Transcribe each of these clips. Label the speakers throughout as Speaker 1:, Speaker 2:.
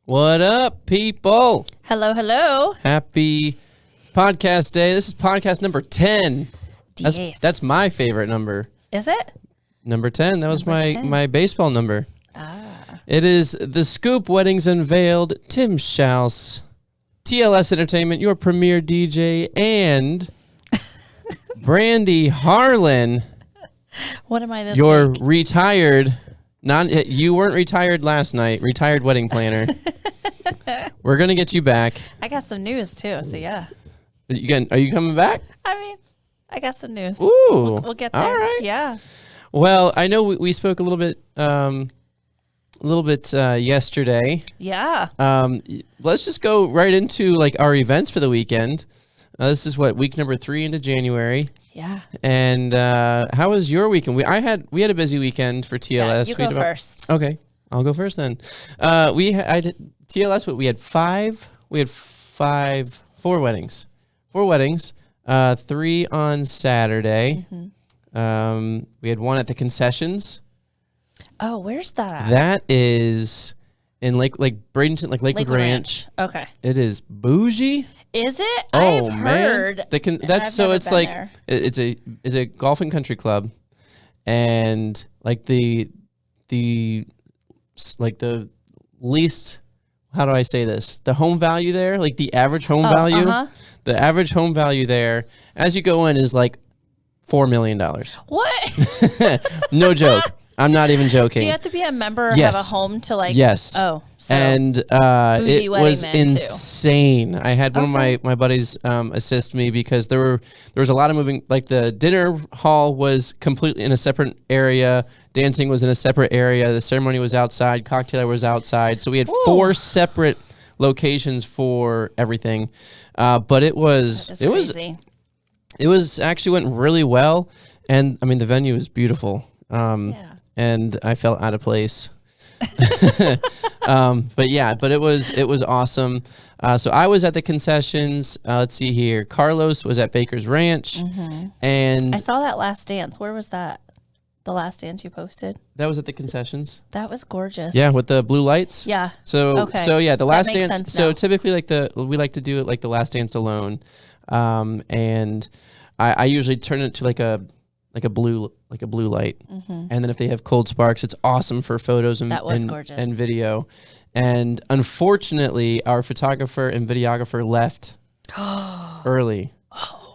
Speaker 1: What up, people?
Speaker 2: Hello, hello.
Speaker 1: Happy podcast day. This is podcast number 10. That's my favorite number.
Speaker 2: Is it?
Speaker 1: Number 10. That was my baseball number.
Speaker 2: Ah.
Speaker 1: It is The Scoop Weddings Unveiled, Tim Schaus, TLS Entertainment, your premier DJ, and Brandy Harlan.
Speaker 2: What am I this
Speaker 1: Your
Speaker 2: week?
Speaker 1: retired... You weren't retired last night. Retired wedding planner. We're gonna get you back.
Speaker 2: I got some news too, so yeah.
Speaker 1: Are you coming back?
Speaker 2: I mean, I got some news.
Speaker 1: Ooh,
Speaker 2: we'll get there.
Speaker 1: All right.
Speaker 2: Yeah.
Speaker 1: Well, I know we spoke a little bit yesterday.
Speaker 2: Yeah.
Speaker 1: Let's just go right into like our events for the weekend. This is week number 3 into January.
Speaker 2: Yeah.
Speaker 1: And how was your weekend? We had a busy weekend for TLS.
Speaker 2: Yeah, you go first.
Speaker 1: Okay, I'll go first then. I did TLS, but we had four weddings. 4 weddings. 3 on Saturday.
Speaker 2: Mm-hmm.
Speaker 1: We had one at the concessions.
Speaker 2: Oh, where's that at?
Speaker 1: That is in Bradenton, Lakewood Ranch.
Speaker 2: Okay.
Speaker 1: It is bougie.
Speaker 2: Is it?
Speaker 1: Oh,
Speaker 2: I've
Speaker 1: heard.
Speaker 2: That's so
Speaker 1: it's like there. It's a golf and country club, and like the least, how do I say this? The home value there, like the average home value, the average home value there as you go in is like $4 million.
Speaker 2: What?
Speaker 1: No joke. I'm not even joking.
Speaker 2: Do you have to be a member or
Speaker 1: Yes.
Speaker 2: have a home to like?
Speaker 1: Yes.
Speaker 2: Oh. So
Speaker 1: And it was insane. I had one of my buddies assist me because there was a lot of moving. Like the dinner hall was completely in a separate area. Dancing was in a separate area. The ceremony was outside. Cocktail hour was outside. So we had 4 separate locations for everything. But it was actually went really well. And I mean the venue is beautiful. And I felt out of place. But it was awesome. So I was at the concessions. Let's see here. Carlos was at Baker's Ranch, and
Speaker 2: I saw that last dance. Where was that? The last dance you posted?
Speaker 1: that was at the concessions.
Speaker 2: That was gorgeous.
Speaker 1: Yeah, with the blue lights.
Speaker 2: Yeah.
Speaker 1: So yeah, the last
Speaker 2: makes
Speaker 1: dance.
Speaker 2: sense
Speaker 1: So
Speaker 2: now.
Speaker 1: typically we like to do it like the last dance alone, and I usually turn it to like a blue light, and then if they have cold sparks, it's awesome for photos and
Speaker 2: gorgeous.
Speaker 1: And video. And unfortunately, our photographer and videographer left early,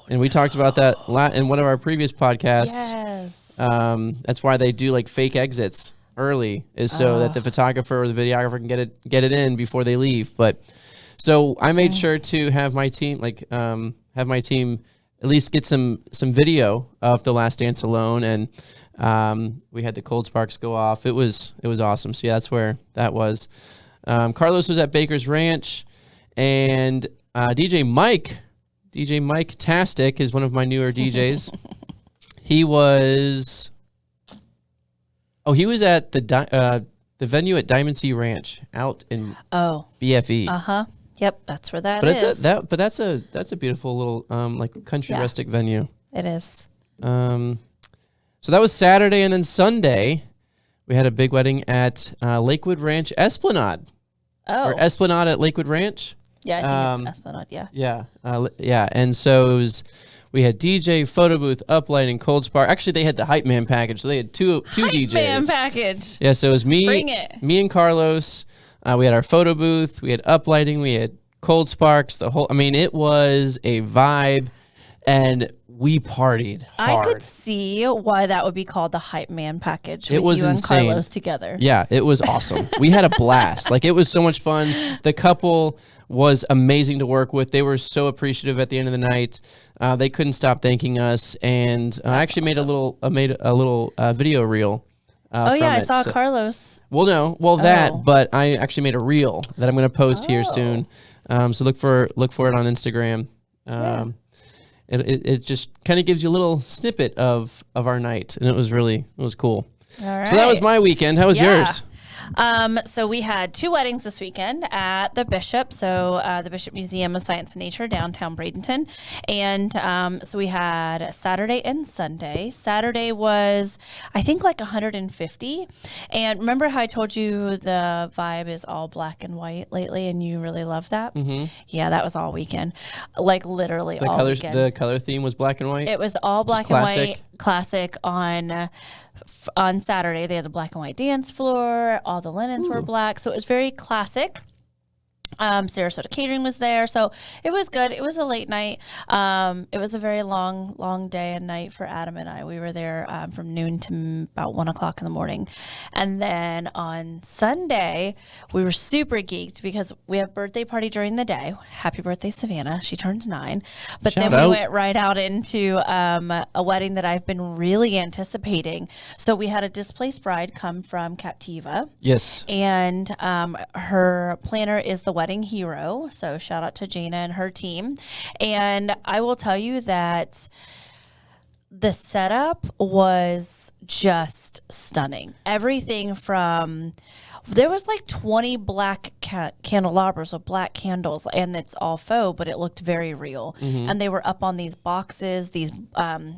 Speaker 1: and we talked about that in one of our previous podcasts.
Speaker 2: Yes.
Speaker 1: That's why they do like fake exits early, is so that the photographer or the videographer can get it in before they leave. But so I made sure to have my team at least get some video of the last dance alone, and we had the cold sparks go off. It was awesome. So yeah, that's where that was. Carlos was at Baker's Ranch, and DJ Mike Tastic is one of my newer DJs. He was at the venue at Diamond Sea Ranch out in BFE.
Speaker 2: Yep, that's where that
Speaker 1: but
Speaker 2: is.
Speaker 1: That's a beautiful little like country rustic venue.
Speaker 2: It is.
Speaker 1: So that was Saturday, and then Sunday we had a big wedding at Lakewood Ranch Esplanade.
Speaker 2: Oh.
Speaker 1: Or Esplanade at Lakewood Ranch.
Speaker 2: Yeah, I think it's Esplanade. Yeah.
Speaker 1: Yeah. And so we had DJ, photo booth, uplighting, cold spark. Actually, they had the hype man package, so they had two DJs.
Speaker 2: Hype man package.
Speaker 1: Yeah, so it was me,
Speaker 2: Bring it.
Speaker 1: me and Carlos. We had our photo booth, we had uplighting, we had cold sparks, it was a vibe, and we partied hard.
Speaker 2: I could see why that would be called the hype man package.
Speaker 1: It was
Speaker 2: you
Speaker 1: insane.
Speaker 2: And Carlos together.
Speaker 1: Yeah, it was awesome. We had a blast. Like, it was so much fun. The couple was amazing to work with. They were so appreciative at the end of the night. They couldn't stop thanking us, and I actually made a little video reel.
Speaker 2: I saw Carlos.
Speaker 1: But I actually made a reel that I'm going to post here soon. So look for it on Instagram. It just kind of gives you a little snippet of our night, and it was cool.
Speaker 2: All right.
Speaker 1: So that was my weekend. How was yours?
Speaker 2: So we had 2 weddings this weekend at the Bishop. So the Bishop Museum of Science and Nature, downtown Bradenton. And so we had Saturday and Sunday. Saturday was, I think, like 150. And remember how I told you the vibe is all black and white lately, and you really love that? Mm-hmm. Yeah, that was all weekend. Like literally all weekend.
Speaker 1: The color theme was black and white?
Speaker 2: It was all black and white, classic on Saturday. They had the black and white dance floor. All the linens were black. So it was very classic. Sarasota Catering was there. So it was good. It was a late night. It was a very long day and night for Adam and I. We were there from noon to about 1 o'clock in the morning. And then on Sunday, we were super geeked because we have birthday party during the day. Happy birthday, Savannah. She turned 9. But then we went right out into a wedding that I've been really anticipating. So we had a displaced bride come from Captiva.
Speaker 1: Yes.
Speaker 2: And her planner is the wedding hero. So shout out to Jana and her team. And I will tell you that the setup was just stunning. Everything from, there was like 20 black candelabras with black candles, and it's all faux, but it looked very real. Mm-hmm. And they were up on these boxes, these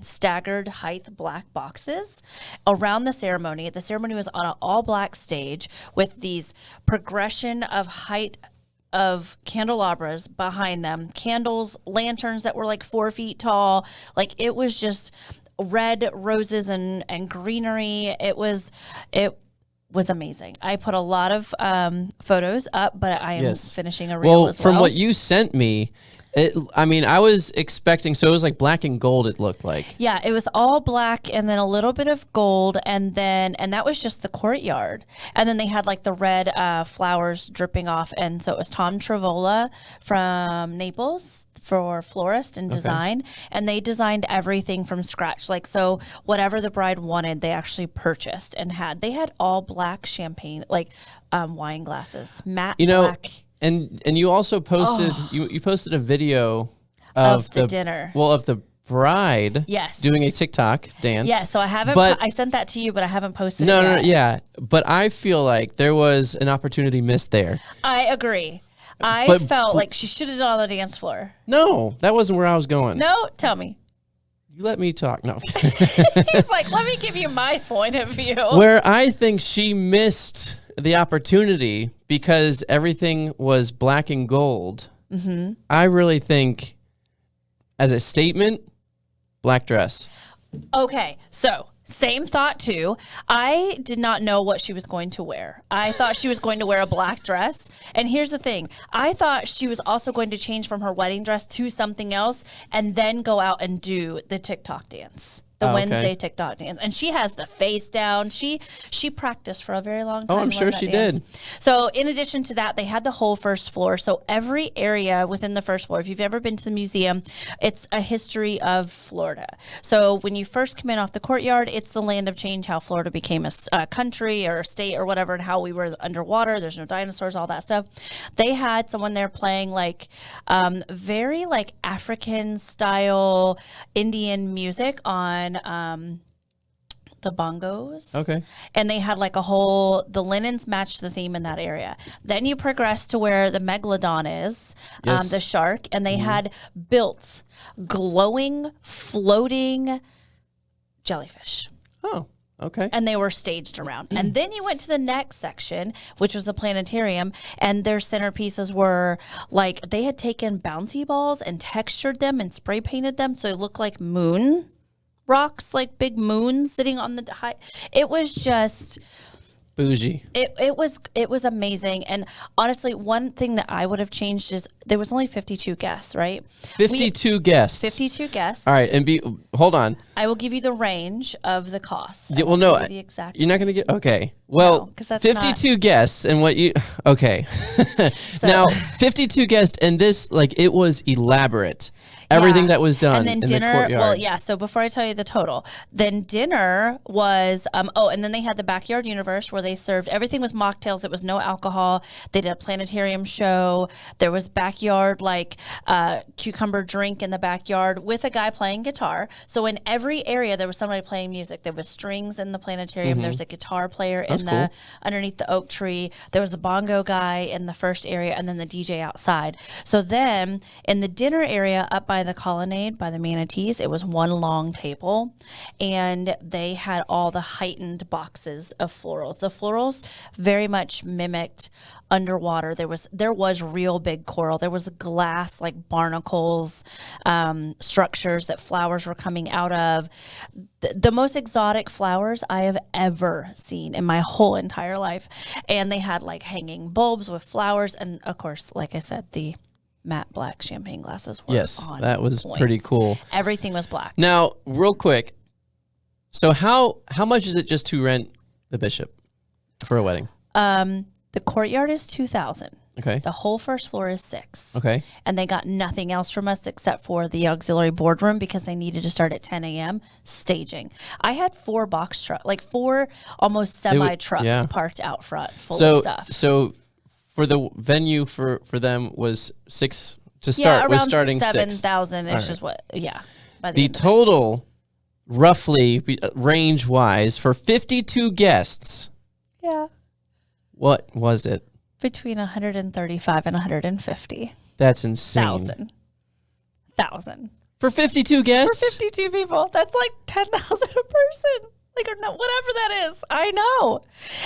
Speaker 2: staggered height black boxes around the ceremony. The ceremony was on an all black stage with these progression of height of candelabras behind them, candles, lanterns that were like 4 feet tall. Like it was just red roses and greenery. It was amazing. I put a lot of photos up, but I am finishing a reel as well.
Speaker 1: From what you sent me, I was expecting, so it was like black and gold, it looked like.
Speaker 2: Yeah, it was all black and then a little bit of gold, and that was just the courtyard. And then they had like the red flowers dripping off, and so it was Tom Travola from Naples for florist and design, and they designed everything from scratch. Like, so whatever the bride wanted, they actually purchased and they had all black champagne, like wine glasses, matte black.
Speaker 1: And you also posted you posted a video of
Speaker 2: the dinner.
Speaker 1: Well, of the bride doing a TikTok dance.
Speaker 2: Yeah, so I haven't I sent that to you, but I haven't posted it yet.
Speaker 1: No, yeah. But I feel like there was an opportunity missed there.
Speaker 2: I agree. I felt like she should have done on the dance floor.
Speaker 1: No, that wasn't where I was going.
Speaker 2: No, tell me.
Speaker 1: You let me talk. No.
Speaker 2: He's like, let me give you my point of view.
Speaker 1: Where I think she missed the opportunity because everything was black and gold. Mm-hmm. I really think, as a statement, black dress.
Speaker 2: Okay, so same thought too. I did not know what she was going to wear. I thought she was going to wear a black dress. And here's the thing. I thought she was also going to change from her wedding dress to something else and then go out and do the TikTok dance. The Wednesday TikTok dance. And she has the face down. She practiced for a very long time.
Speaker 1: Oh, I'm sure she did.
Speaker 2: So in addition to that, they had the whole first floor. So every area within the first floor, if you've ever been to the museum, it's a history of Florida. So when you first come in off the courtyard, it's the land of change, how Florida became a country or a state or whatever, and how we were underwater. There's no dinosaurs, all that stuff. They had someone there playing like very like African style Indian music on the bongos.
Speaker 1: Okay.
Speaker 2: And they had like the linens matched the theme in that area. Then you progress to where the megalodon is, the shark, and they had built glowing, floating jellyfish.
Speaker 1: Oh, okay.
Speaker 2: And they were staged around. And then you went to the next section, which was the planetarium, and their centerpieces were like, they had taken bouncy balls and textured them and spray painted them so it looked like moon rocks, like big moons sitting on the high. It was just
Speaker 1: bougie.
Speaker 2: It was amazing. And honestly, one thing that I would have changed is there was only 52 guests, right?
Speaker 1: 52 guests.
Speaker 2: 52 guests.
Speaker 1: All right, and hold on.
Speaker 2: I will give you the range of the cost.
Speaker 1: Yeah, well, no, the exact you're not going to get. Okay, well, no, 52 guests, and what you? Okay, so, now 52 guests, and this it was elaborate. everything that was done
Speaker 2: and then
Speaker 1: in
Speaker 2: dinner,
Speaker 1: the courtyard.
Speaker 2: Well, yeah. So before I tell you the total, then dinner was and then they had the backyard universe where they served everything was mocktails. It was no alcohol. They did a planetarium show. There was backyard cucumber drink in the backyard with a guy playing guitar. So in every area there was somebody playing music. There was strings in the planetarium. There's a guitar player underneath the oak tree. There was a bongo guy in the first area, and then the DJ outside. So then in the dinner area up by the colonnade, by the manatees, it was one long table, and they had all the heightened boxes of florals. The florals very much mimicked underwater. There was real big coral. There was glass, like barnacles, structures that flowers were coming out of. The most exotic flowers I have ever seen in my whole entire life. And they had like hanging bulbs with flowers, and of course, like I said, the matte black champagne glasses were on
Speaker 1: that was
Speaker 2: point.
Speaker 1: Pretty cool.
Speaker 2: Everything was black.
Speaker 1: Now, real quick, so how much is it just to rent the Bishop for a wedding?
Speaker 2: The courtyard is $2,000.
Speaker 1: Okay.
Speaker 2: The whole first floor is $6,000.
Speaker 1: Okay.
Speaker 2: And they got nothing else from us except for the auxiliary boardroom because they needed to start at 10 a.m. staging. I had 4 box trucks, like 4 almost semi trucks parked out front full of stuff.
Speaker 1: So for the venue for them was 6 to start.
Speaker 2: Around
Speaker 1: was starting
Speaker 2: 7,000-ish is what. Yeah. By
Speaker 1: the total, roughly range wise, for 52 guests.
Speaker 2: Yeah.
Speaker 1: What was it?
Speaker 2: Between 135 and 150.
Speaker 1: That's insane.
Speaker 2: Thousand.
Speaker 1: For 52 guests?
Speaker 2: For 52 people. That's like 10,000 a person. Like, or no, whatever that is. I know.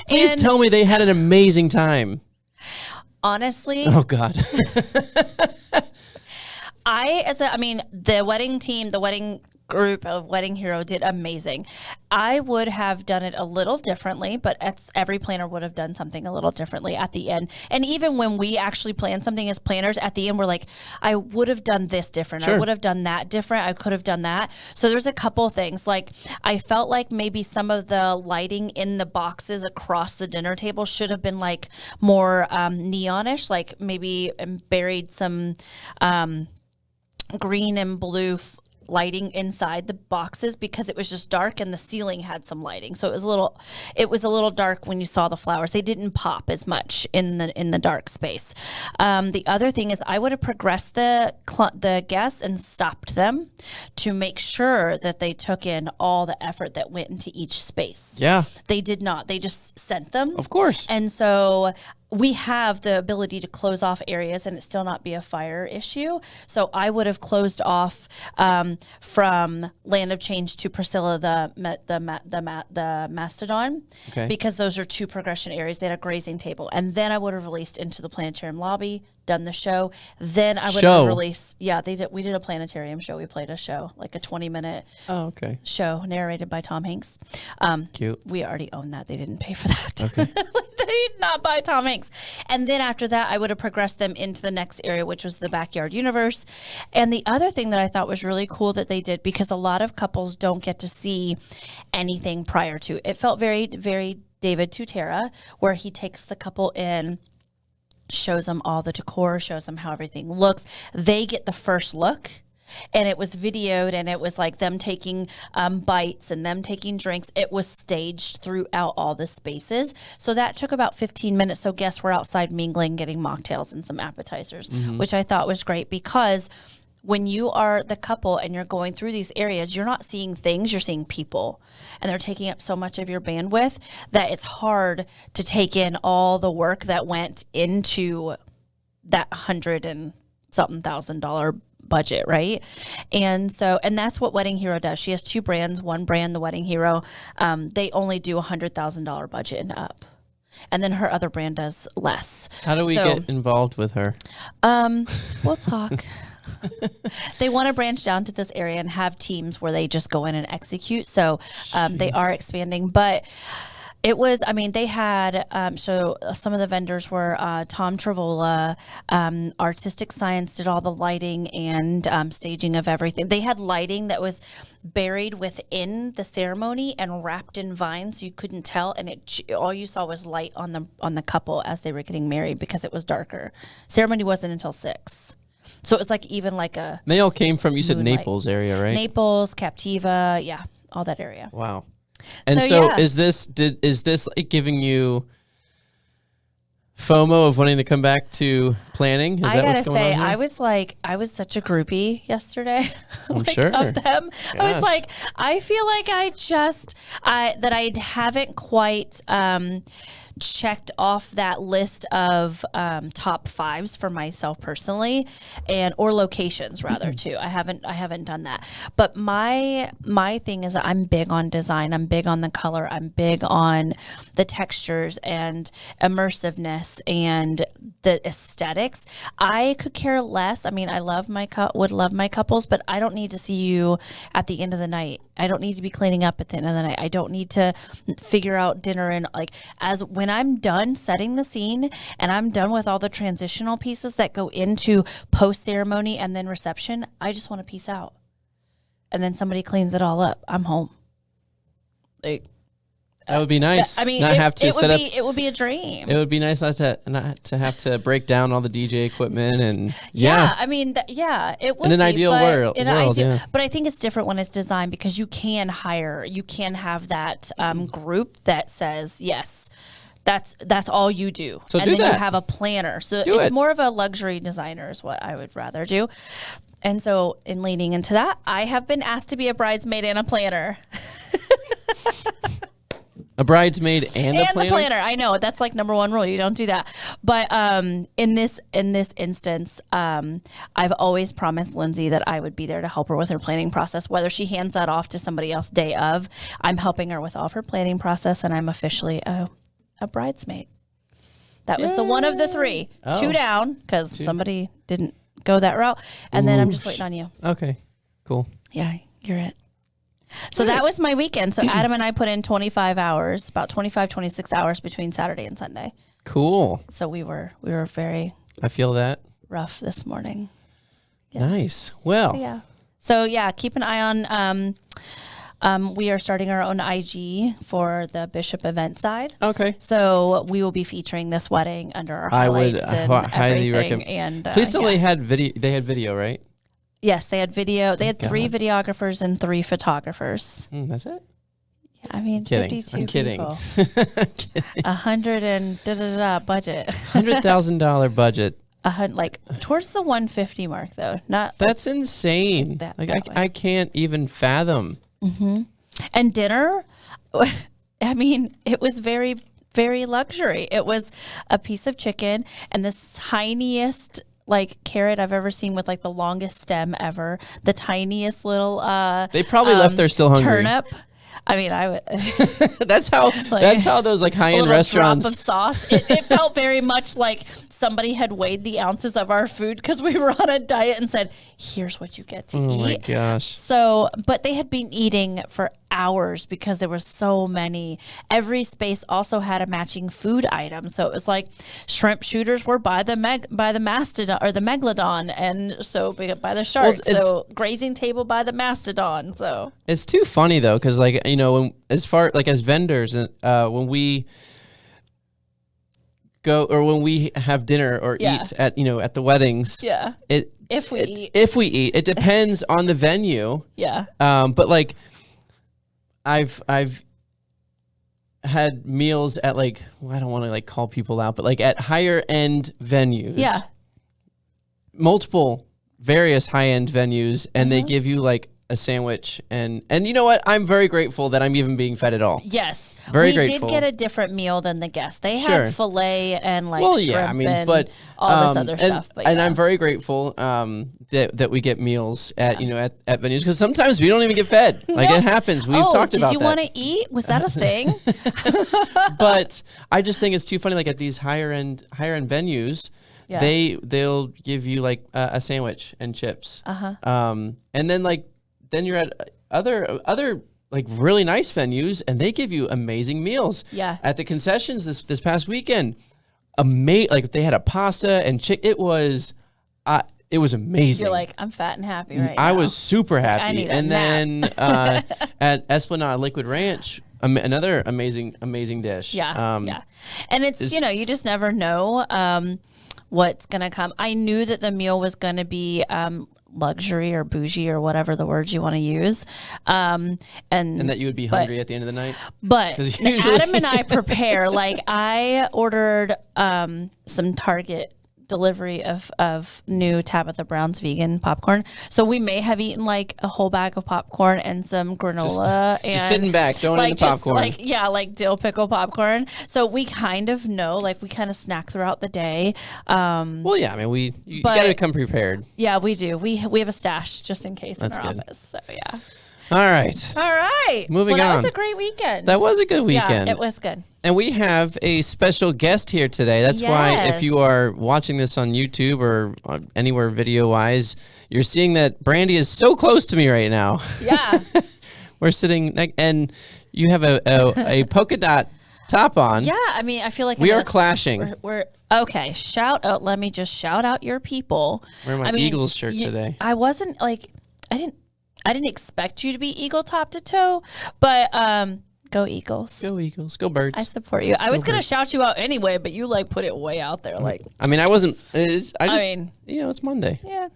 Speaker 1: Please tell me they had an amazing time.
Speaker 2: Honestly.
Speaker 1: Oh, God.
Speaker 2: The wedding team, the wedding group of Wedding Hero did amazing. I would have done it a little differently, but every planner would have done something a little differently at the end. And even when we actually plan something as planners, at the end, we're like, I would have done this different. Sure. I would have done that different. I could have done that. So there's a couple things. Like, I felt like maybe some of the lighting in the boxes across the dinner table should have been like more neonish, like maybe buried some green and blue lighting inside the boxes because it was just dark and the ceiling had some lighting. So it was a little dark when you saw the flowers. They didn't pop as much in the dark space. The other thing is I would have progressed the guests and stopped them to make sure that they took in all the effort that went into each space.
Speaker 1: Yeah.
Speaker 2: They did not. They just sent them.
Speaker 1: Of course.
Speaker 2: And so we have the ability to close off areas and it still not be a fire issue. So I would have closed off from Land of Change to Priscilla the Mastodon, because those are 2 progression areas. They had a grazing table, and then I would have released into the planetarium lobby, done the show. Then I would have released. Yeah, we did a planetarium show. We played a show, like a 20-minute show narrated by Tom Hanks.
Speaker 1: Cute.
Speaker 2: We already own that. They didn't pay for that.
Speaker 1: Okay.
Speaker 2: They did not buy Tom Hanks. And then after that, I would have progressed them into the next area, which was the backyard universe. And the other thing that I thought was really cool that they did, because a lot of couples don't get to see anything prior to. It felt very, very David Tutera, where he takes the couple in, shows them all the decor, shows them how everything looks. They get the first look. And it was videoed, and it was like them taking bites and them taking drinks. It was staged throughout all the spaces. So that took about 15 minutes. So guests were outside mingling, getting mocktails and some appetizers, which I thought was great, because when you are the couple and you're going through these areas, you're not seeing things, you're seeing people. And they're taking up so much of your bandwidth that it's hard to take in all the work that went into that $100,000 budget, right? And that's what Wedding Hero does. She has 2 brands. One brand, the Wedding Hero, they only do $100,000 budget and up. And then her other brand does less.
Speaker 1: How do we get involved with her?
Speaker 2: We'll talk. They want to branch down to this area and have teams where they just go in and execute. So they are expanding, but it was, they had, so some of the vendors were Tom Travola, Artistic Science did all the lighting and staging of everything. They had lighting that was buried within the ceremony and wrapped in vines, so you couldn't tell, and all you saw was light on the couple as they were getting married because it was darker. Ceremony wasn't until 6. So it was like even like a.
Speaker 1: They all came from, you said
Speaker 2: Moonlight.
Speaker 1: Naples area, right?
Speaker 2: Naples, Captiva, yeah, all that area.
Speaker 1: Wow. And so
Speaker 2: yeah.
Speaker 1: is this like giving you FOMO of wanting to come back to planning? Is that what's going on here?
Speaker 2: I was such a groupie yesterday.
Speaker 1: I'm sure.
Speaker 2: Of them.
Speaker 1: Gosh.
Speaker 2: I was like, I feel like that I haven't quite checked off that list of top fives for myself personally, or locations rather too. I haven't done that. But my thing is that I'm big on design. I'm big on the color. I'm big on the textures and immersiveness and the aesthetics. I could care less. I mean, I would love my couples, but I don't need to see you at the end of the night. I don't need to be cleaning up at the end of the night. I don't need to figure out dinner and when I'm done setting the scene and I'm done with all the transitional pieces that go into post ceremony and then reception, I just want to peace out. And then somebody cleans it all up. I'm home.
Speaker 1: That would be nice.
Speaker 2: I mean, it would be a dream.
Speaker 1: It would be nice not to have to break down all the DJ equipment and
Speaker 2: I mean, it would
Speaker 1: in an ideal world.
Speaker 2: But I think it's different when it's designed because you can have that group that says yes. That's all you do.
Speaker 1: So
Speaker 2: and
Speaker 1: do
Speaker 2: then
Speaker 1: that.
Speaker 2: you have a planner. So
Speaker 1: do
Speaker 2: it's
Speaker 1: it.
Speaker 2: more of a luxury designer is what I would rather do. And so in leaning into that, I have been asked to be a bridesmaid and a planner.
Speaker 1: A bridesmaid and a planner?
Speaker 2: The planner. I know that's like number one rule. You don't do that. But in this instance, I've always promised Lindsay that I would be there to help her with her planning process. Whether she hands that off to somebody else day of, I'm helping her with all of her planning process, and I'm officially a bridesmaid. That was the one of the three. Oh. 2 down because somebody didn't go that route, and then I'm just waiting on you.
Speaker 1: Okay, cool.
Speaker 2: Yeah, you're it. So that was my weekend. So Adam and I put in 25 hours, about 25, 26 hours between Saturday and Sunday.
Speaker 1: Cool.
Speaker 2: So we were very
Speaker 1: I feel that.
Speaker 2: rough this morning.
Speaker 1: Yeah. Nice. Well.
Speaker 2: Yeah. So yeah, keep an eye on we are starting our own IG for the Bishop event side.
Speaker 1: Okay.
Speaker 2: So we will be featuring this wedding under our highlights. I would
Speaker 1: highly recommend.
Speaker 2: And
Speaker 1: please tell they had video. They had video, right?
Speaker 2: Yes, they had video. They had 3 videographers and 3 photographers.
Speaker 1: That's it?
Speaker 2: Yeah, I mean,
Speaker 1: kidding.
Speaker 2: 52
Speaker 1: I'm kidding.
Speaker 2: people.
Speaker 1: Kidding.
Speaker 2: 100 and budget.
Speaker 1: $100,000 budget.
Speaker 2: Like towards the 150 mark though.
Speaker 1: That's insane. I can't even fathom.
Speaker 2: Mm-hmm. And dinner, I mean, it was very, very luxury. It was a piece of chicken and the tiniest carrot I've ever seen with the longest stem ever. The tiniest little
Speaker 1: they probably left there still hungry.
Speaker 2: Turnip. I mean, I would.
Speaker 1: that's how those high-end restaurants.
Speaker 2: Drop of sauce. It felt very much like somebody had weighed the ounces of our food because we were on a diet and said, "Here's what you get to eat."
Speaker 1: Oh my gosh!
Speaker 2: So, but they had been eating for hours because there were so many. Every space also had a matching food item, so it was like shrimp shooters were by the mastodon or the megalodon, and so by the sharks. So grazing table by the mastodon. So
Speaker 1: it's too funny though, because when, as far as vendors, when we go or when we have dinner or eat at the weddings,
Speaker 2: if we
Speaker 1: eat, it depends on the venue.
Speaker 2: Yeah.
Speaker 1: But I've had meals at I don't want to call people out, but at higher end venues.
Speaker 2: Yeah.
Speaker 1: Multiple various high end venues, and they give you a sandwich, and you know what? I'm very grateful that I'm even being fed at all.
Speaker 2: Yes,
Speaker 1: very
Speaker 2: we
Speaker 1: grateful.
Speaker 2: We did get a different meal than the guests. They had filet and shrimp
Speaker 1: but
Speaker 2: all this other stuff. But
Speaker 1: and I'm very grateful that we get meals at at venues, because sometimes we don't even get fed. It happens. We've talked about that.
Speaker 2: Did you want to eat? Was that a thing?
Speaker 1: But I just think it's too funny. At these higher end venues. Yeah. They'll give you a sandwich and chips. And then you're at other really nice venues, and they give you amazing meals.
Speaker 2: Yeah.
Speaker 1: At the concessions this past weekend, they had a pasta and it was amazing.
Speaker 2: You're I'm fat and happy right now.
Speaker 1: I was super happy.
Speaker 2: I need
Speaker 1: and then at Esplanade Lakewood Ranch, another amazing dish.
Speaker 2: Yeah. And it's you just never know. what's going to come. I knew that the meal was going to be luxury or bougie or whatever the words you want to use. And
Speaker 1: that you would be hungry at the end of the night.
Speaker 2: But Adam and I prepare. Like, I ordered some Target delivery of new Tabitha Brown's vegan popcorn. So we may have eaten like a whole bag of popcorn and some granola
Speaker 1: just sitting back, throwing in the popcorn.
Speaker 2: Like dill pickle popcorn. So we kind of know, like we kind of snack throughout the day.
Speaker 1: Well, yeah, I mean, you got to come prepared.
Speaker 2: Yeah, we do. We have a stash just in case in our office. So yeah.
Speaker 1: All right. Moving on.
Speaker 2: That was a great weekend.
Speaker 1: That was a good weekend.
Speaker 2: Yeah, it was good.
Speaker 1: And we have a special guest here today. That's why if you are watching this on YouTube or anywhere video-wise, you're seeing that Brandy is so close to me right now. Yeah. We're sitting, and you have a polka dot top on.
Speaker 2: Yeah, I mean, I feel like
Speaker 1: we are clashing.
Speaker 2: We're okay. Shout out! Let me just shout out your people.
Speaker 1: Wearing my Eagles shirt today.
Speaker 2: I wasn't like I didn't expect you to be Eagle top to toe, but go Eagles.
Speaker 1: Go Eagles. Go Birds.
Speaker 2: I support you. I was going to shout you out anyway, but you like put it way out there. Like,
Speaker 1: I mean, I wasn't. I mean, it's Monday.
Speaker 2: Yeah.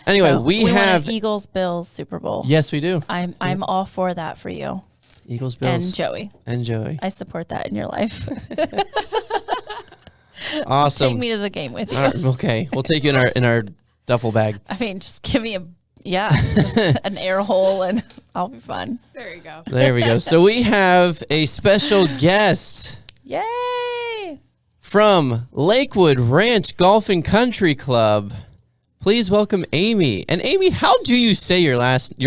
Speaker 1: Anyway, so we have
Speaker 2: Eagles Bills Super Bowl.
Speaker 1: Yes, we do.
Speaker 2: I'm all for that for you.
Speaker 1: Eagles Bills
Speaker 2: and Joey. I support that in your life.
Speaker 1: Awesome.
Speaker 2: Take me to the game with you.
Speaker 1: Okay, we'll take you in our duffel bag.
Speaker 2: I mean, just give me just an air hole and I'll be fine.
Speaker 3: There you go.
Speaker 1: There we go. So we have a special guest.
Speaker 2: Yay!
Speaker 1: From Lakewood Ranch Golf and Country Club. Please welcome Amy. And Amy, how do you say your last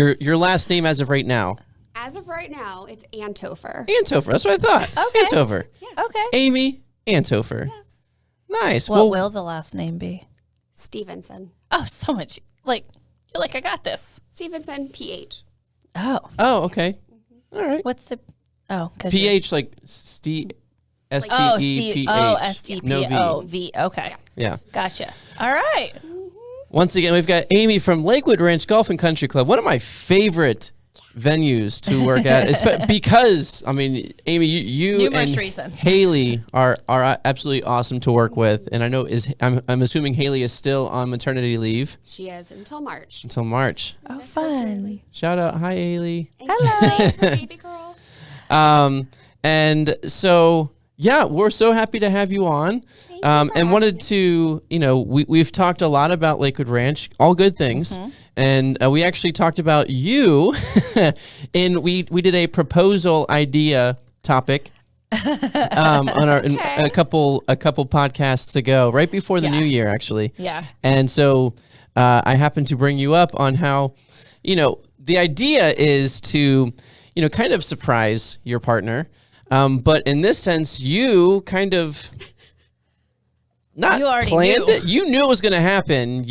Speaker 1: name as of right now?
Speaker 3: As of right now, it's Anthofer.
Speaker 1: Anthofer. That's what I thought.
Speaker 2: Okay.
Speaker 1: Anthofer.
Speaker 2: Yes. Okay.
Speaker 1: Amy Anthofer. Yes. Nice.
Speaker 2: What will the last name be?
Speaker 3: Stevenson.
Speaker 2: Oh, so much. Like, you're like, I got this.
Speaker 3: Stevenson, PH.
Speaker 2: Oh.
Speaker 1: Oh, okay. All right.
Speaker 2: What's the... Oh, because
Speaker 1: PH, like S-T-E-P-H.
Speaker 2: S-T-P-O-V. Okay.
Speaker 1: Yeah.
Speaker 2: Gotcha. All right.
Speaker 1: Once again, we've got Amy from Lakewood Ranch Golf and Country Club. One of my favorite venues to work at, because I mean, Amy, you and Haley are absolutely awesome to work with, and I know I'm assuming Haley is still on maternity leave.
Speaker 3: She is until March.
Speaker 1: Until March.
Speaker 2: Oh, fun!
Speaker 1: Shout out, hi Haley.
Speaker 2: Hello,
Speaker 3: baby girl.
Speaker 1: And so yeah, we're so happy to have you on. And wanted to, we've talked a lot about Lakewood Ranch, all good things. Mm-hmm. And we actually talked about you we did a proposal idea topic on a couple podcasts ago, right before the new year, actually.
Speaker 2: Yeah.
Speaker 1: And so I happened to bring you up on how, the idea is to, kind of surprise your partner. But in this sense, you kind of not planned it. You knew it was going to happen.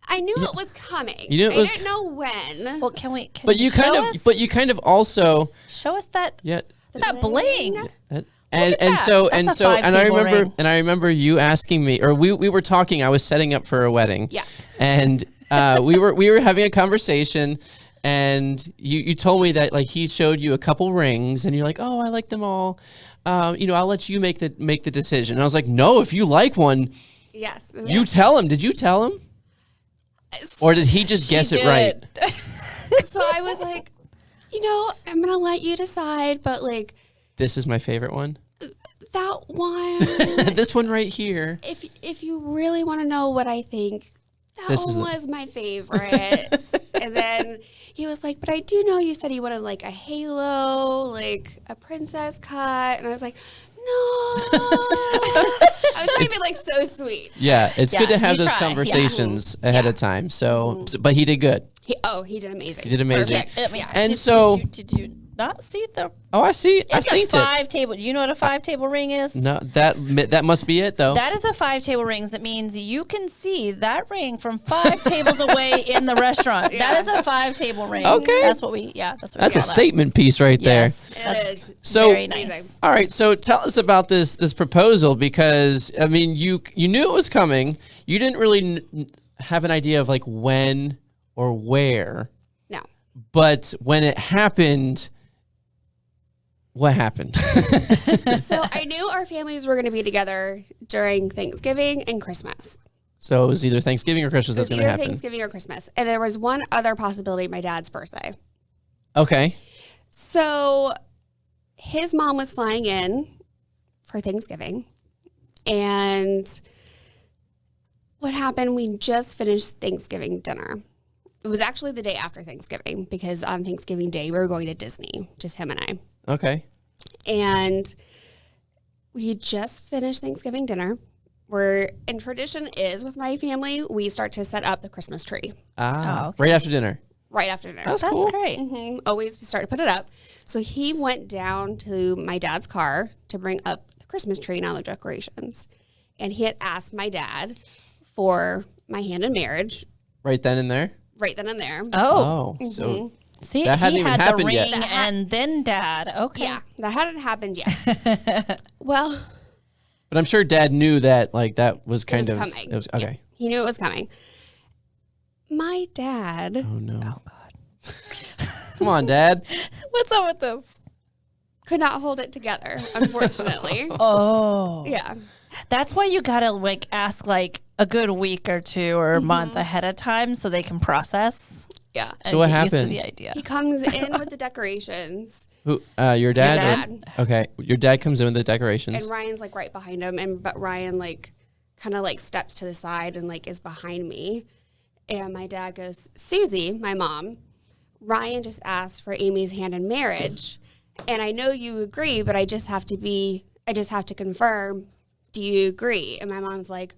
Speaker 3: I knew it was coming.
Speaker 1: You knew
Speaker 3: I didn't know when.
Speaker 2: Well, can
Speaker 1: you kind of also
Speaker 2: show us that.
Speaker 1: Yeah.
Speaker 2: That bling.
Speaker 1: And I remember you asking me, or we were talking. I was setting up for a wedding.
Speaker 3: Yeah.
Speaker 1: And we were having a conversation. And you told me that like he showed you a couple rings, and you're like, oh, I like them all. I'll let you make the decision. And I was like, no, if you like one,
Speaker 3: yes,
Speaker 1: you tell him. Did you tell him, or did he just guess it right?
Speaker 3: So I was like, I'm gonna let you decide, but like,
Speaker 1: this is my favorite one.
Speaker 3: That one.
Speaker 1: This one right here.
Speaker 3: If you really want to know what I think. That one was my favorite. And then he was like, but I do know you said he wanted like a halo, like a princess cut. And I was like, no. I was trying to be like so sweet.
Speaker 1: Yeah, it's good to have those conversations ahead of time. So, but he did good.
Speaker 3: He did amazing.
Speaker 1: He did amazing.
Speaker 2: And did you not see the...
Speaker 1: Oh, I see. I seen it.
Speaker 2: It's a 5-table. Do you know what a 5-table ring is?
Speaker 1: No, that must be it, though.
Speaker 2: That is a 5-table ring. It means you can see that ring from 5 tables away in the restaurant. Yeah. That is a 5-table ring.
Speaker 1: Okay.
Speaker 2: That's a
Speaker 1: statement piece right there.
Speaker 2: Yes, it is.
Speaker 1: So,
Speaker 2: very nice.
Speaker 1: All right, so tell us about this proposal, because, I mean, you knew it was coming. You didn't really have an idea of, like, when or where.
Speaker 3: No.
Speaker 1: But when it happened... What happened?
Speaker 3: So I knew our families were going to be together during Thanksgiving and Christmas.
Speaker 1: So it was either Thanksgiving or Christmas that's going to happen.
Speaker 3: Thanksgiving or Christmas. And there was one other possibility, my dad's birthday.
Speaker 1: Okay.
Speaker 3: So his mom was flying in for Thanksgiving. And what happened, we just finished Thanksgiving dinner. It was actually the day after Thanksgiving because on Thanksgiving Day, we were going to Disney, just him and I.
Speaker 1: Okay.
Speaker 3: And we just finished Thanksgiving dinner. And tradition is with my family, we start to set up the Christmas tree.
Speaker 1: Okay. Right after dinner.
Speaker 3: Right after dinner.
Speaker 1: That's cool.
Speaker 2: Great.
Speaker 3: Mm-hmm. Always start to put it up. So he went down to my dad's car to bring up the Christmas tree and all the decorations. And he had asked my dad for my hand in marriage.
Speaker 1: Right then and there?
Speaker 3: Right then and there.
Speaker 1: Oh.
Speaker 3: Mm-hmm.
Speaker 1: So
Speaker 2: see,
Speaker 1: that hadn't
Speaker 2: he
Speaker 1: even
Speaker 2: had
Speaker 1: happened
Speaker 2: the ring
Speaker 1: yet.
Speaker 2: and then dad. Okay.
Speaker 3: Yeah, that hadn't happened yet. Well,
Speaker 1: but I'm sure Dad knew that, like, that was kind of
Speaker 3: coming.
Speaker 1: It was, okay.
Speaker 3: Yeah, he knew it was coming. My dad.
Speaker 1: Oh no.
Speaker 2: Oh God.
Speaker 1: Come on, Dad.
Speaker 2: What's up with this?
Speaker 3: Could not hold it together, unfortunately.
Speaker 2: Oh.
Speaker 3: Yeah.
Speaker 2: That's why you gotta like ask like a good week or two or a month ahead of time so they can process.
Speaker 3: Yeah.
Speaker 1: So what
Speaker 2: get used to
Speaker 1: happened?
Speaker 2: the idea.
Speaker 3: He comes in with the decorations.
Speaker 1: Who? Your dad?
Speaker 3: dad.
Speaker 1: Okay. Your dad comes in with the decorations.
Speaker 3: And Ryan's like right behind him, but Ryan like kind of like steps to the side and like is behind me. And my dad goes, Susie, my mom, Ryan just asked for Amy's hand in marriage. And I know you agree, but I just have to confirm, do you agree? And my mom's like,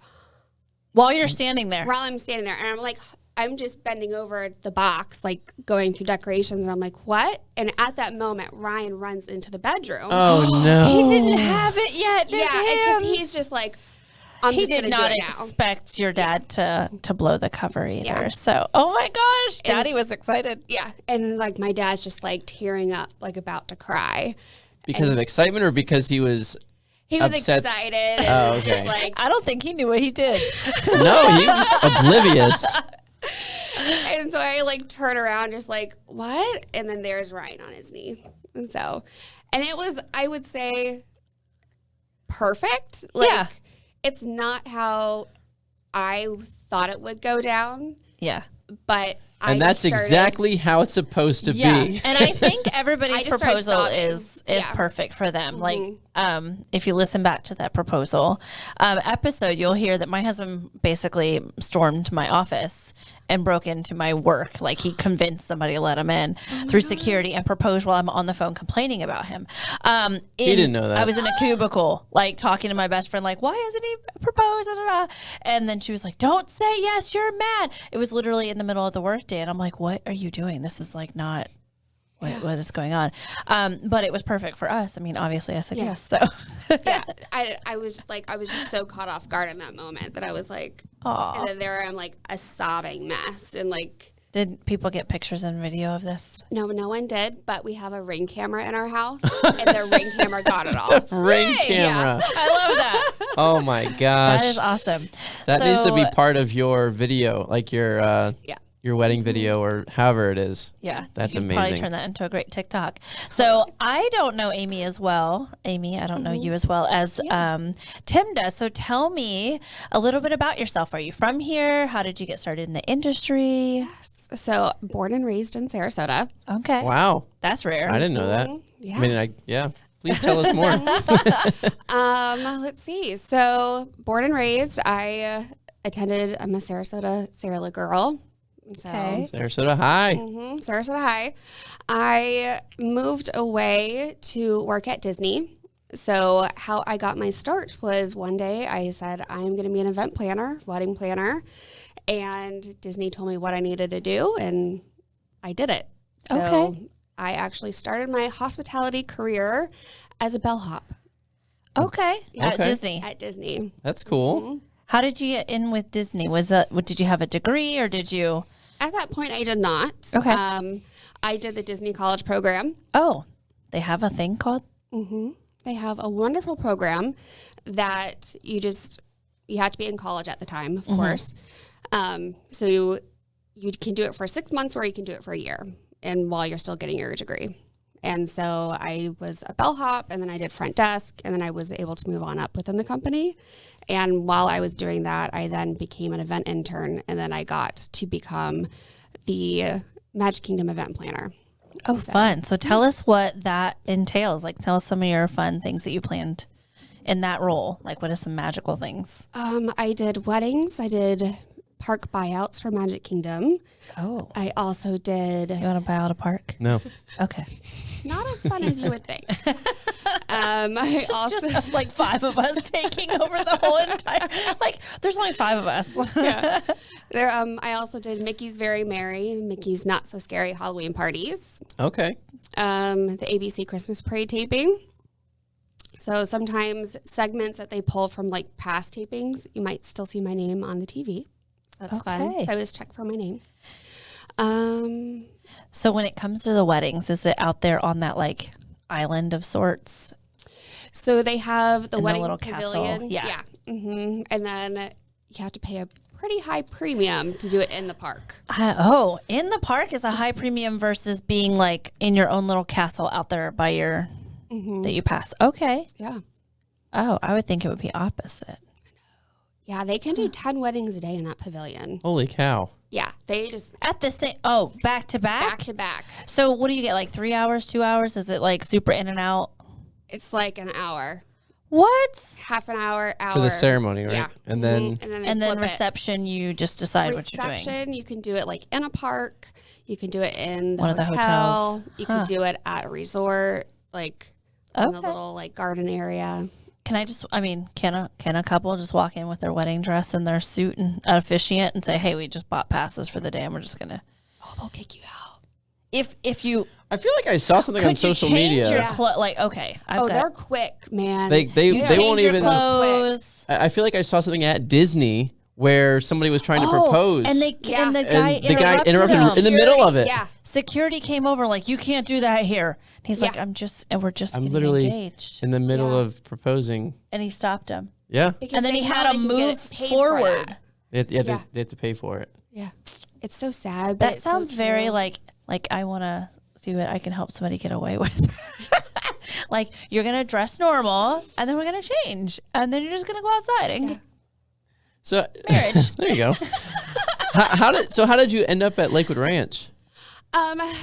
Speaker 2: While you're standing there.
Speaker 3: while I'm standing there, and I'm like, I'm just bending over the box, like going through decorations, and I'm like, what? And at that moment, Ryan runs into the bedroom.
Speaker 1: Oh no.
Speaker 2: He didn't have it yet.
Speaker 3: yeah, because he's just like,
Speaker 2: he did not expect your dad to blow the cover either.
Speaker 3: Yeah.
Speaker 2: So, oh my gosh, Daddy was excited.
Speaker 3: Yeah, and like my dad's just like tearing up, like about to cry.
Speaker 1: Because of excitement or because he was upset?
Speaker 3: Excited.
Speaker 1: Oh,
Speaker 3: and
Speaker 1: okay.
Speaker 3: just like,
Speaker 2: I don't think he knew what he did.
Speaker 1: No, he was oblivious.
Speaker 3: and so I like turn around, just like, what? And then there's Ryan on his knee, and it was, I would say, perfect. Like,
Speaker 2: Yeah.
Speaker 3: It's not how I thought it would go down,
Speaker 2: Yeah.
Speaker 3: but
Speaker 1: And that's exactly how it's supposed to be.
Speaker 2: And I think
Speaker 3: I
Speaker 2: everybody's
Speaker 3: just started
Speaker 2: proposal
Speaker 3: sobbing.
Speaker 2: is
Speaker 3: Yeah.
Speaker 2: perfect for them. Like, if you listen back to that proposal episode, you'll hear that my husband basically stormed my office and broke into my work. Like, he convinced somebody to let him in through security and proposed while I'm on the phone complaining about him.
Speaker 1: He didn't know that.
Speaker 2: I was in a cubicle, like, talking to my best friend, like, why hasn't he proposed? Da, da, da. And then she was like, don't say yes, you're mad. It was literally in the middle of the workday. And I'm like, what are you doing? This is like not what is going on. But it was perfect for us. I mean, obviously I said yes. So
Speaker 3: yeah, I was just so caught off guard in that moment that I was like,
Speaker 2: Aw.
Speaker 3: and then there I'm like a sobbing mess, and like,
Speaker 2: Did people get pictures and video of this?
Speaker 3: no one did, but we have a Ring camera in our house, and the Ring camera got it all.
Speaker 1: Ring
Speaker 2: Yay!
Speaker 1: camera.
Speaker 2: I love that.
Speaker 1: Oh my gosh.
Speaker 2: That is awesome.
Speaker 1: That needs to be
Speaker 2: So,
Speaker 1: part of your video, like your wedding video or however it is.
Speaker 2: Yeah,
Speaker 1: That's
Speaker 2: you could Probably
Speaker 1: amazing.
Speaker 2: turn that into a great TikTok. So I don't know Amy as well. Amy, I don't know you as well as Tim does. So tell me a little bit about yourself. Are you from here? How did you get started in the industry?
Speaker 3: So born and raised in Sarasota.
Speaker 2: Okay,
Speaker 1: Wow.
Speaker 2: that's rare.
Speaker 1: I didn't know that.
Speaker 3: Yes.
Speaker 1: I mean, please tell us more.
Speaker 3: Let's see. So born and raised, I attended. I'm a Sarasota girl. So,
Speaker 2: Okay.
Speaker 1: Sarasota High.
Speaker 3: Sarasota High. I moved away to work at Disney. So how I got my start was one day I said, I'm going to be an event planner, wedding planner. And Disney told me what I needed to do, and I did it. So
Speaker 2: Okay.
Speaker 3: I actually started my hospitality career as a bellhop
Speaker 2: Okay, at
Speaker 1: Okay.
Speaker 2: Disney.
Speaker 3: at Disney.
Speaker 1: That's cool.
Speaker 2: How did you get in with Disney? Did you have a degree or did you?
Speaker 3: At that point, I did not.
Speaker 2: Okay.
Speaker 3: I did the Disney College program.
Speaker 2: Oh, they have a thing called.
Speaker 3: They have a wonderful program that you have to be in college at the time, of course. So you can do it for 6 months or you can do it for a year, and while you're still getting your degree. And so I was a bellhop, and then I did front desk, and then I was able to move on up within the company. And while I was doing that, I then became an event intern, and then I got to become the Magic Kingdom event planner.
Speaker 2: Oh, so, fun. So tell us what that entails. Like, tell us some of your fun things that you planned in that role. Like, what are some magical things?
Speaker 3: I did weddings. I did park buyouts for Magic Kingdom.
Speaker 2: Oh.
Speaker 3: I also did...
Speaker 2: You want to buy out a park?
Speaker 1: No.
Speaker 2: Okay.
Speaker 3: Not as fun as you would think. I also
Speaker 2: just like 5 of us taking over the whole entire... Like, there's only 5 of us.
Speaker 3: Yeah. I also did Mickey's Very Merry, Mickey's Not So Scary Halloween parties.
Speaker 1: Okay.
Speaker 3: The ABC Christmas Parade taping. So sometimes segments that they pull from like past tapings, you might still see my name on the TV. So that's fun. So I always check for my name.
Speaker 2: So when it comes to the weddings, is it out there on that like island of sorts?
Speaker 3: So they have the wedding
Speaker 2: little
Speaker 3: pavilion.
Speaker 2: Castle. Yeah.
Speaker 3: Mm-hmm. And then you have to pay a pretty high premium to do it in the park.
Speaker 2: In the park is a high premium versus being like in your own little castle out there by your that you pass. Okay.
Speaker 3: Yeah.
Speaker 2: Oh, I would think it would be opposite.
Speaker 3: Yeah, they can do 10 weddings a day in that pavilion.
Speaker 1: Holy cow.
Speaker 3: Yeah, they just...
Speaker 2: At the same... back to back?
Speaker 3: Back to back.
Speaker 2: So what do you get, like 3 hours, 2 hours? Is it like super in and out?
Speaker 3: It's like an hour.
Speaker 2: What?
Speaker 3: Half an hour.
Speaker 1: For the ceremony, right?
Speaker 3: Yeah.
Speaker 1: And then...
Speaker 2: And then reception, you just decide what you're doing.
Speaker 3: Reception, you can do it like in a park. You can do it in
Speaker 2: one of the hotels.
Speaker 3: You can do it at a resort, like in the little like garden area.
Speaker 2: Can a couple just walk in with their wedding dress and their suit and officiant and say, hey, we just bought passes for the day and we're just going to...
Speaker 3: Oh, they'll kick you out.
Speaker 2: If you...
Speaker 1: I feel like I saw something on social media.
Speaker 3: They're quick, man.
Speaker 1: They won't even... I feel like I saw something at Disney where somebody was trying to propose.
Speaker 2: And the guy
Speaker 1: interrupted in the middle of it.
Speaker 3: Yeah.
Speaker 2: Security came over like, you can't do that here. He's like, we're just getting
Speaker 1: literally
Speaker 2: engaged.
Speaker 1: In the middle of proposing.
Speaker 2: And he stopped him.
Speaker 1: Yeah.
Speaker 3: Because
Speaker 2: and then he had to move forward.
Speaker 1: They have to pay for it.
Speaker 3: Yeah. It's so sad.
Speaker 2: That sounds very like I want to see what I can help somebody get away with. Like, you're going to dress normal and then we're going to change. And then you're just going to go outside and
Speaker 1: So
Speaker 2: marriage.
Speaker 1: There you go. How did you end up at Lakewood Ranch?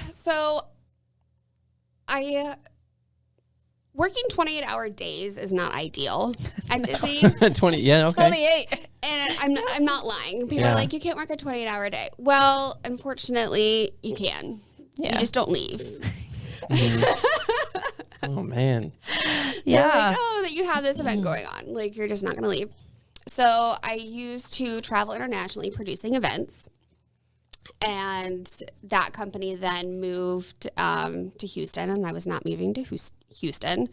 Speaker 3: So I working 28-hour days is not ideal at Disney.
Speaker 1: 20, yeah, okay.
Speaker 2: 28.
Speaker 3: And I'm not lying. People are like, you can't work a 28-hour day. Well, unfortunately, you can. Yeah. You just don't leave.
Speaker 1: Oh man.
Speaker 3: Yeah. They're like, that you have this event going on. Like, you're just not going to leave. So I used to travel internationally producing events. And that company then moved to Houston, and I was not moving to Houston.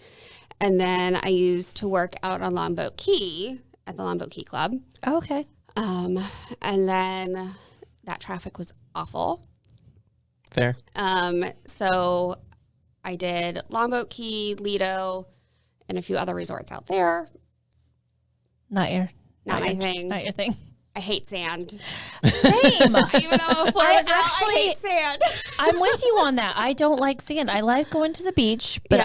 Speaker 3: And then I used to work out on Longboat Key at the Longboat Key Club.
Speaker 2: Oh, okay.
Speaker 3: And then that traffic was awful.
Speaker 1: Fair.
Speaker 3: So I did Longboat Key, Lido, and a few other resorts out there.
Speaker 2: Not
Speaker 3: my thing.
Speaker 2: Not your thing.
Speaker 3: I hate sand.
Speaker 2: Same.
Speaker 3: Even though I'm a Florida girl, I hate sand.
Speaker 2: I'm with you on that. I don't like sand. I like going to the beach, but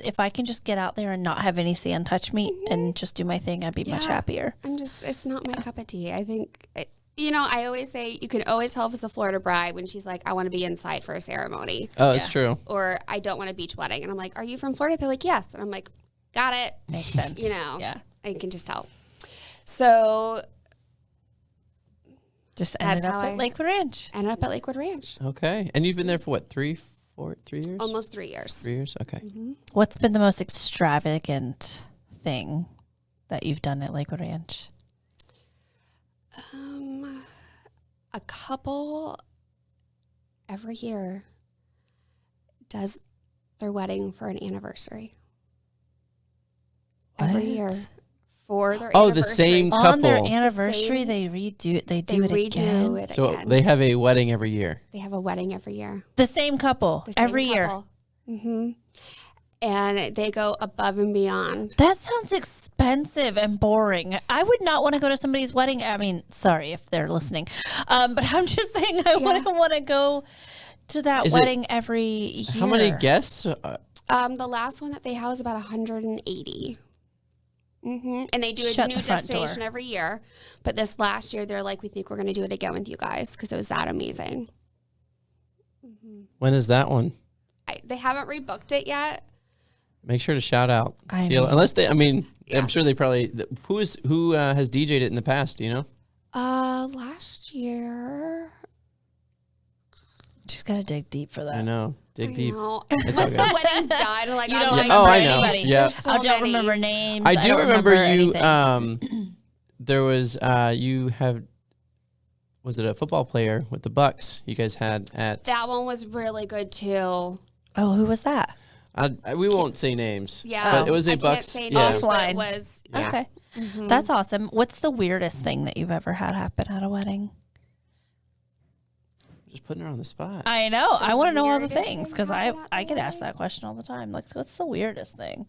Speaker 2: if I can just get out there and not have any sand touch me and just do my thing, I'd be much happier.
Speaker 3: It's not my cup of tea. I think, I always say you can always tell if it's a Florida bride when she's like, I want to be inside for a ceremony.
Speaker 1: Oh, it's true.
Speaker 3: Or I don't want a beach wedding. And I'm like, are you from Florida? They're like, yes. And I'm like, got it.
Speaker 2: Makes sense.
Speaker 3: Yeah. I can just tell. So...
Speaker 2: Just ended up at Lakewood Ranch.
Speaker 3: Ended up at Lakewood Ranch.
Speaker 1: Okay. And you've been there for what, 3 years?
Speaker 3: Almost 3 years.
Speaker 1: 3 years? Okay.
Speaker 3: Mm-hmm.
Speaker 2: What's been the most extravagant thing that you've done at Lakewood Ranch?
Speaker 3: A couple every year does their wedding for an anniversary.
Speaker 2: What?
Speaker 3: Every year. For their anniversary.
Speaker 1: The same couple.
Speaker 2: On their anniversary, they redo it again.
Speaker 1: So they have a wedding every year.
Speaker 3: They have a wedding every year.
Speaker 2: The same couple every year.
Speaker 3: Mm-hmm. And they go above and beyond.
Speaker 2: That sounds expensive and boring. I would not want to go to somebody's wedding. I mean, sorry if they're listening. But I'm just saying I wouldn't want to go to that wedding every year.
Speaker 1: How many guests?
Speaker 3: The last one that they had was about 180. And they do a new destination every year. But this last year, they're like, we think we're going to do it again with you guys because it was that amazing.
Speaker 1: When is that one?
Speaker 3: They haven't rebooked it yet.
Speaker 1: Make sure to shout out. I'm sure they probably. Who has DJ'd it in the past? Do you know?
Speaker 3: Last year.
Speaker 2: Just gotta dig deep for that.
Speaker 1: I know. Dig deep.
Speaker 3: Once the wedding's done, like,
Speaker 2: I
Speaker 1: know.
Speaker 2: Anybody.
Speaker 1: Yeah.
Speaker 2: I don't remember names.
Speaker 1: I do remember you.
Speaker 2: Anything.
Speaker 1: There was was it a football player with the Bucks you guys had at?
Speaker 3: That one was really good too.
Speaker 2: Oh, who was that?
Speaker 1: We won't say names.
Speaker 3: Yeah,
Speaker 1: but it was a Bucks.
Speaker 2: Offline.
Speaker 3: It was
Speaker 2: okay. That's awesome. What's the weirdest thing that you've ever had happen at a wedding?
Speaker 1: Just putting her on the spot.
Speaker 2: I know. I want to know all the things because I get asked that question all the time. Like, what's the weirdest thing?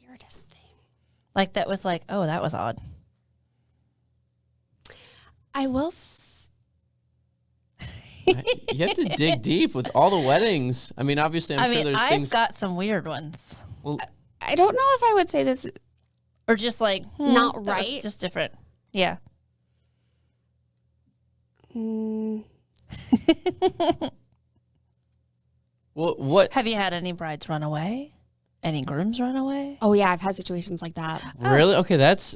Speaker 3: Weirdest thing.
Speaker 2: Like that was like, oh, that was odd.
Speaker 3: I will.
Speaker 1: You have to dig deep with all the weddings. I mean, obviously, I'm sure there's things.
Speaker 2: I've got some weird ones.
Speaker 1: Well,
Speaker 3: I don't know if I would say this.
Speaker 2: Or just like
Speaker 3: not right.
Speaker 2: Just different. Yeah.
Speaker 1: Well, what
Speaker 2: have you had any brides run away? Any grooms run away?
Speaker 3: Oh yeah, I've had situations like that.
Speaker 1: Really? Okay, that's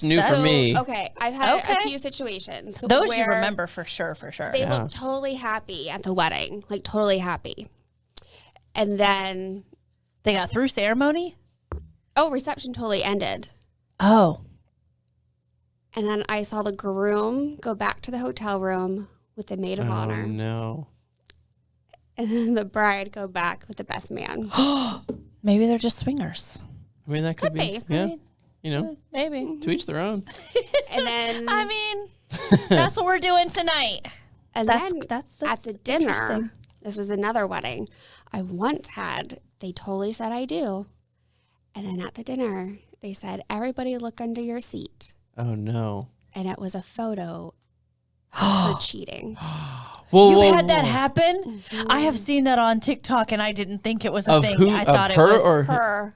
Speaker 1: new for me.
Speaker 3: Okay, I've had a few situations.
Speaker 2: Those you remember for sure.
Speaker 3: They look totally happy at the wedding, like totally happy, and then
Speaker 2: they got through ceremony.
Speaker 3: Oh, reception totally ended.
Speaker 2: Oh.
Speaker 3: And then I saw the groom go back to the hotel room with the maid of honor.
Speaker 1: Oh, no.
Speaker 3: And then the bride go back with the best man.
Speaker 2: Maybe they're just swingers.
Speaker 1: I mean, that could be. Yeah. I mean,
Speaker 2: maybe.
Speaker 1: To each their own.
Speaker 3: And then.
Speaker 2: I mean, that's what we're doing tonight.
Speaker 3: And that's at the dinner. This was another wedding I once had. They totally said I do. And then at the dinner, they said, everybody look under your seat.
Speaker 1: Oh, no.
Speaker 3: And it was a photo of her cheating.
Speaker 2: You've had that happen? Mm-hmm. I have seen that on TikTok, and I didn't think it was a thing. I thought it was
Speaker 3: her.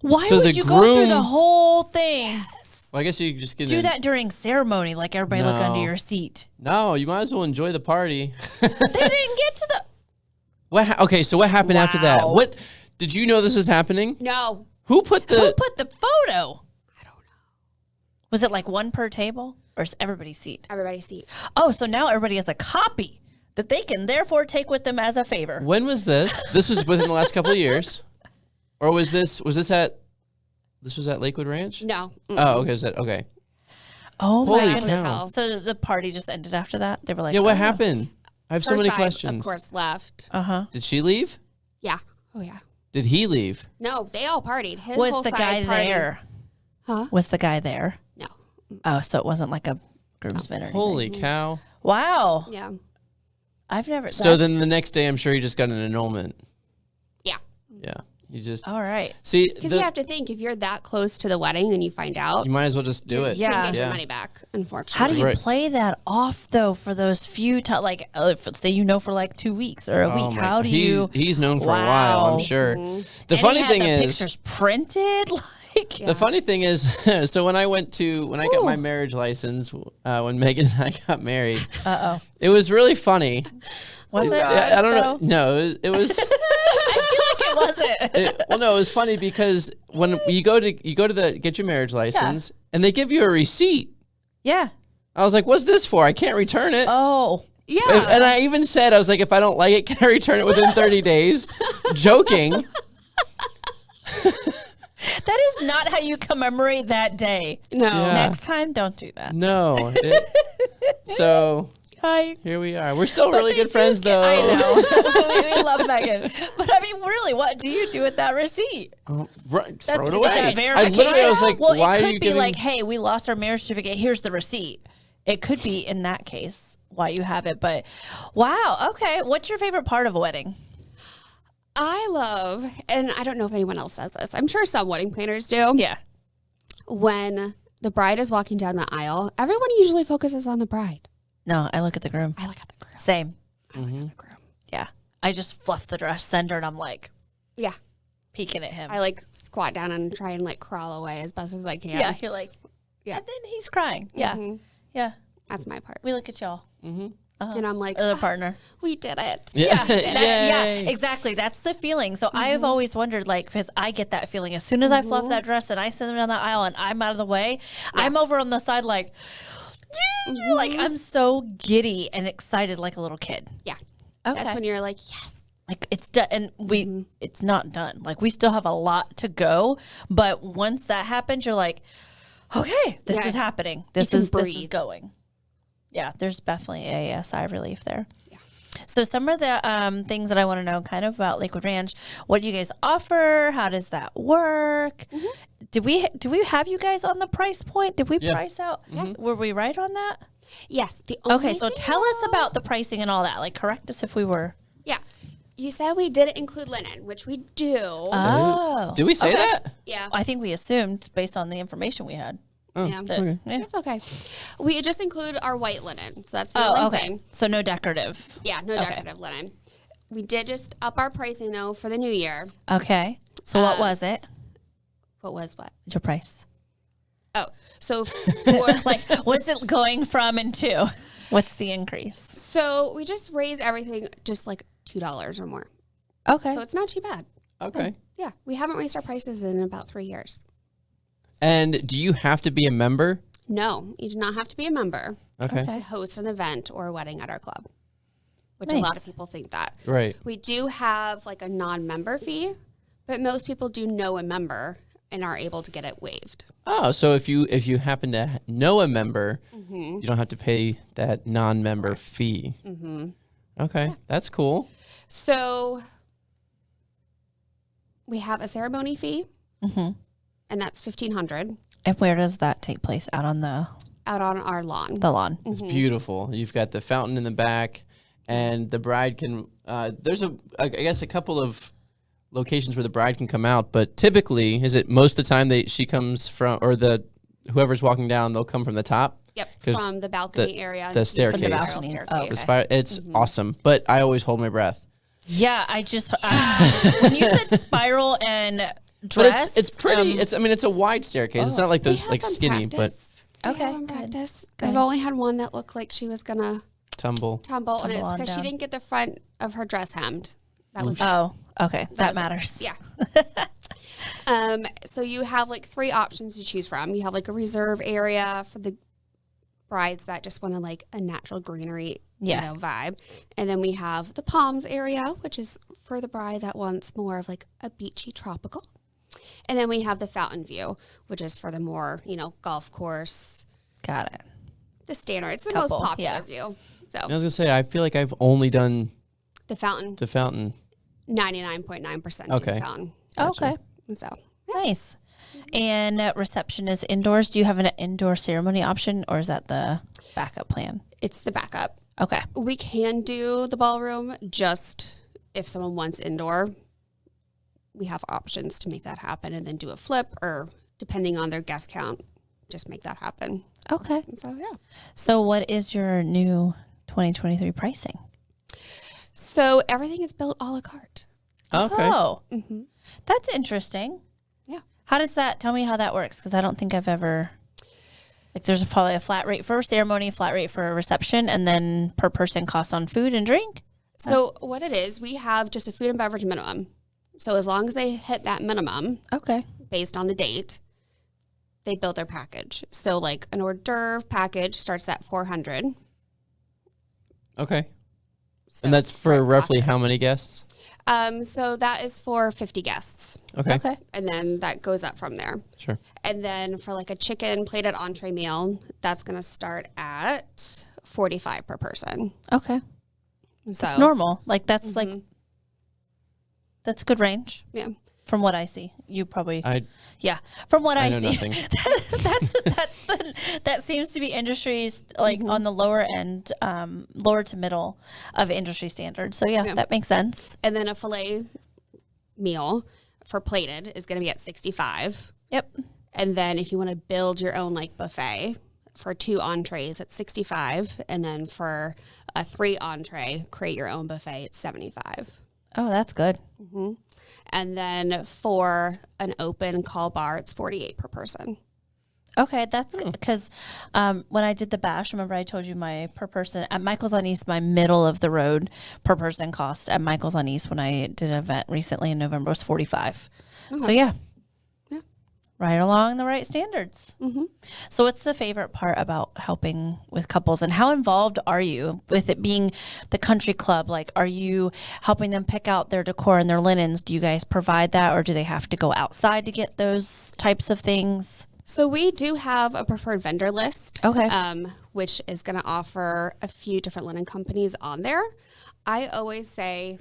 Speaker 2: Why would you go through the whole thing?
Speaker 3: Yes.
Speaker 1: Well, I guess you just get
Speaker 2: do that during ceremony, like everybody look under your seat.
Speaker 1: No, you might as well enjoy the party.
Speaker 2: They didn't get to
Speaker 1: the. Okay, so what happened after that? What did you know this was happening?
Speaker 3: No.
Speaker 1: Who put the
Speaker 2: photo? I don't know. Was it like one per table? Or is everybody's seat?
Speaker 3: Everybody's seat.
Speaker 2: Oh, so now everybody has a copy that they can therefore take with them as a favor.
Speaker 1: When was this? This was within the last couple of years, or was this at Lakewood Ranch?
Speaker 3: No.
Speaker 1: Mm-mm. Oh, okay. Okay.
Speaker 2: Oh
Speaker 1: my goodness!
Speaker 2: So the party just ended after that. They were like,
Speaker 1: "Yeah, what happened?" I have so many
Speaker 3: side,
Speaker 1: questions.
Speaker 3: Of course, left.
Speaker 1: Did she leave?
Speaker 3: Yeah. Oh yeah.
Speaker 1: Did he leave?
Speaker 3: No, they all partied.
Speaker 2: Was the guy there?
Speaker 3: Huh?
Speaker 2: Was the guy there?
Speaker 3: No.
Speaker 2: Oh, so it wasn't like a groomsman or anything.
Speaker 1: Holy cow!
Speaker 2: Wow.
Speaker 3: Yeah.
Speaker 2: I've never.
Speaker 1: So then the next day, I'm sure he just got an annulment.
Speaker 3: Yeah.
Speaker 1: Yeah. You just
Speaker 2: all right.
Speaker 1: See,
Speaker 3: because you have to think if you're that close to the wedding and you find out,
Speaker 1: you might as well just do it.
Speaker 3: You can get your money back. Unfortunately,
Speaker 2: how do you play that off though for those few times? Like, say for like 2 weeks or a week. How do you?
Speaker 1: He's known for a while. I'm sure.
Speaker 3: Mm-hmm.
Speaker 1: The funny thing is,
Speaker 2: pictures printed.
Speaker 1: The funny thing is, so when I got my marriage license, when Megan and I got married, it was really funny.
Speaker 2: Was it?
Speaker 1: I don't know. No, it was.
Speaker 2: I feel like it wasn't.
Speaker 1: Well, no, it was funny because when you go to get your marriage license, and they give you a receipt.
Speaker 2: Yeah.
Speaker 1: I was like, "What's this for? I can't return it."
Speaker 2: Oh.
Speaker 3: Yeah.
Speaker 1: And I even said, I was like, "If I don't like it, can I return it within 30 days?" Joking.
Speaker 2: That is not how you commemorate that day.
Speaker 3: No.
Speaker 1: Yeah.
Speaker 2: Next time, don't do that.
Speaker 1: No. So here we are. We're still really good friends, though.
Speaker 2: I know. We love Megan. But I mean, really, what do you do with that receipt?
Speaker 1: Right,
Speaker 2: That's
Speaker 1: throw it away.
Speaker 2: I
Speaker 1: literally was like,
Speaker 2: well,
Speaker 1: why
Speaker 2: it
Speaker 1: are
Speaker 2: could
Speaker 1: you
Speaker 2: be
Speaker 1: giving...
Speaker 2: like, hey, we lost our marriage certificate. Here's the receipt. It could be in that case why you have it. But wow. Okay. What's your favorite part of a wedding?
Speaker 3: I love, and I don't know if anyone else does this. I'm sure some wedding planners do.
Speaker 2: Yeah.
Speaker 3: When the bride is walking down the aisle, everyone usually focuses on the bride.
Speaker 2: No, I look at the groom.
Speaker 3: I look at the groom.
Speaker 2: Same.
Speaker 3: I look at the groom.
Speaker 2: Yeah. I just fluff the dress, send her, and I'm like,
Speaker 3: yeah,
Speaker 2: peeking at him.
Speaker 3: I like squat down and try and like crawl away as best as I can.
Speaker 2: Yeah, you're like,
Speaker 3: yeah.
Speaker 2: And then he's crying. Yeah. Yeah.
Speaker 3: That's my part.
Speaker 2: We look at y'all.
Speaker 3: And I'm like,
Speaker 2: Other partner.
Speaker 3: we did it.
Speaker 2: Yeah, exactly. That's the feeling. So I've always wondered, like, because I get that feeling as soon as I fluff that dress and I send them down the aisle and I'm out of the way, I'm over on the side like, like I'm so giddy and excited like a little kid.
Speaker 3: Yeah.
Speaker 2: Okay.
Speaker 3: That's when you're like, yes.
Speaker 2: Like it's done, and it's not done. Like we still have a lot to go, but once that happens, you're like, okay, this is happening. This is going. Yeah, there's definitely a sigh of relief there. Yeah. So some of the things that I want to know kind of about Lakewood Ranch, what do you guys offer? How does that work? Did we have you guys on the price point? Did we price out? Were we right on that?
Speaker 3: Yes.
Speaker 2: Okay, so tell us about the pricing and all that. Like correct us if we were.
Speaker 3: Yeah. You said we didn't include linen, which we do.
Speaker 2: Oh.
Speaker 1: Did we say that?
Speaker 3: Yeah.
Speaker 2: I think we assumed based on the information we had.
Speaker 3: Yeah.
Speaker 1: Okay.
Speaker 3: It's okay. We just include our white linen. So that's the only thing.
Speaker 2: So no decorative.
Speaker 3: Yeah, no decorative linen. We did just up our pricing, though, for the new year.
Speaker 2: Okay. So what was it?
Speaker 3: What was what?
Speaker 2: Your price.
Speaker 3: Oh, so
Speaker 2: like, what's it going from and to? What's the increase?
Speaker 3: So we just raised everything just like $2 or more.
Speaker 2: Okay.
Speaker 3: So it's not too bad.
Speaker 1: Okay.
Speaker 3: Yeah, we haven't raised our prices in about 3 years.
Speaker 1: And do you have to be a member?
Speaker 3: No, you do not have to be a member
Speaker 1: Okay.
Speaker 3: to host an event or a wedding at our club, which a lot of people think that.
Speaker 1: Right.
Speaker 3: We do have like a non-member fee, but most people do know a member and are able to get it waived.
Speaker 1: Oh, so if you happen to know a member, you don't have to pay that non-member fee. Okay, that's cool.
Speaker 3: So we have a ceremony fee, and that's $1,500
Speaker 2: And where does that take place? Out on
Speaker 3: our lawn.
Speaker 2: the lawn.
Speaker 1: It's beautiful. You've got the fountain in the back, and the bride can. There's I guess a couple of locations where the bride can come out, but typically, is it most of the time she comes from, or whoever's walking down, they'll come from the top?
Speaker 3: Yep, from the balcony area.
Speaker 1: The staircase.
Speaker 3: The balcony.
Speaker 1: It's awesome, but I always hold my breath.
Speaker 2: Yeah, I just when you said spiral and dress,
Speaker 1: but it's pretty. It's a wide staircase. It's not like those like skinny,
Speaker 3: practice.
Speaker 2: But okay,
Speaker 3: practice. I've only had one that looked like she was gonna
Speaker 1: tumble,
Speaker 3: and it's because she didn't get the front of her dress hemmed. That was
Speaker 2: okay. That matters.
Speaker 3: Yeah. So you have like 3 options to choose from. You have like a reserve area for the brides that just want to like a natural greenery vibe. And then we have the palms area, which is for the bride that wants more of like a beachy tropical. And then we have the fountain view, which is for the more, golf course.
Speaker 2: Got it.
Speaker 3: The standard. It's the most popular view. So
Speaker 1: I was gonna say, I feel like I've only done
Speaker 3: the fountain. 99.9% do the fountain.
Speaker 2: Gotcha. Okay.
Speaker 3: So
Speaker 2: nice. And reception is indoors. Do you have an indoor ceremony option, or is that the backup plan?
Speaker 3: It's the backup.
Speaker 2: Okay.
Speaker 3: We can do the ballroom just if someone wants indoor. We have options to make that happen, and then do a flip, or depending on their guest count, just make that happen.
Speaker 2: Okay.
Speaker 3: And so, yeah.
Speaker 2: So what is your new 2023 pricing?
Speaker 3: So everything is built a la carte.
Speaker 1: Okay.
Speaker 2: Oh, that's interesting.
Speaker 3: Yeah.
Speaker 2: How does that, tell me how that works? Because I don't think I've ever, like there's probably a flat rate for a ceremony, flat rate for a reception, and then per person costs on food and drink?
Speaker 3: So what it is, we have just a food and beverage minimum. So as long as they hit that minimum, based on the date, they build their package. So like an hors d'oeuvre package starts at $400.
Speaker 1: Okay. So and that's for roughly how many guests?
Speaker 3: So that is for 50 guests.
Speaker 1: Okay.
Speaker 3: And then that goes up from there.
Speaker 1: Sure.
Speaker 3: And then for like a chicken plated entree meal, that's going to start at $45 per person.
Speaker 2: Okay.
Speaker 3: So
Speaker 2: it's normal. Like that's like, that's a good range.
Speaker 3: Yeah.
Speaker 2: From what I see, you probably,
Speaker 1: from
Speaker 2: what I see,
Speaker 1: nothing.
Speaker 2: that seems to be industries like on the lower end, lower to middle of industry standards. So yeah, that makes sense.
Speaker 3: And then a filet meal for plated is going to be at $65.
Speaker 2: Yep.
Speaker 3: And then if you want to build your own like buffet, for 2 entrees, it's $65. And then for a 3 entree, create your own buffet, it's $75.
Speaker 2: Oh, that's good.
Speaker 3: Mm-hmm. And then for an open call bar, it's $48 per person.
Speaker 2: Okay, that's good because when I did the bash, remember I told you my per person at Michael's on East, my middle of the road per person cost at Michael's on East when I did an event recently in November was $45. Okay. So yeah, right along the right standards. Mm-hmm. So what's the favorite part about helping with couples, and how involved are you with it being the country club? Like, are you helping them pick out their decor and their linens? Do you guys provide that, or do they have to go outside to get those types of things?
Speaker 3: So we do have a preferred vendor list,
Speaker 2: okay,
Speaker 3: which is going to offer a few different linen companies on there. I always say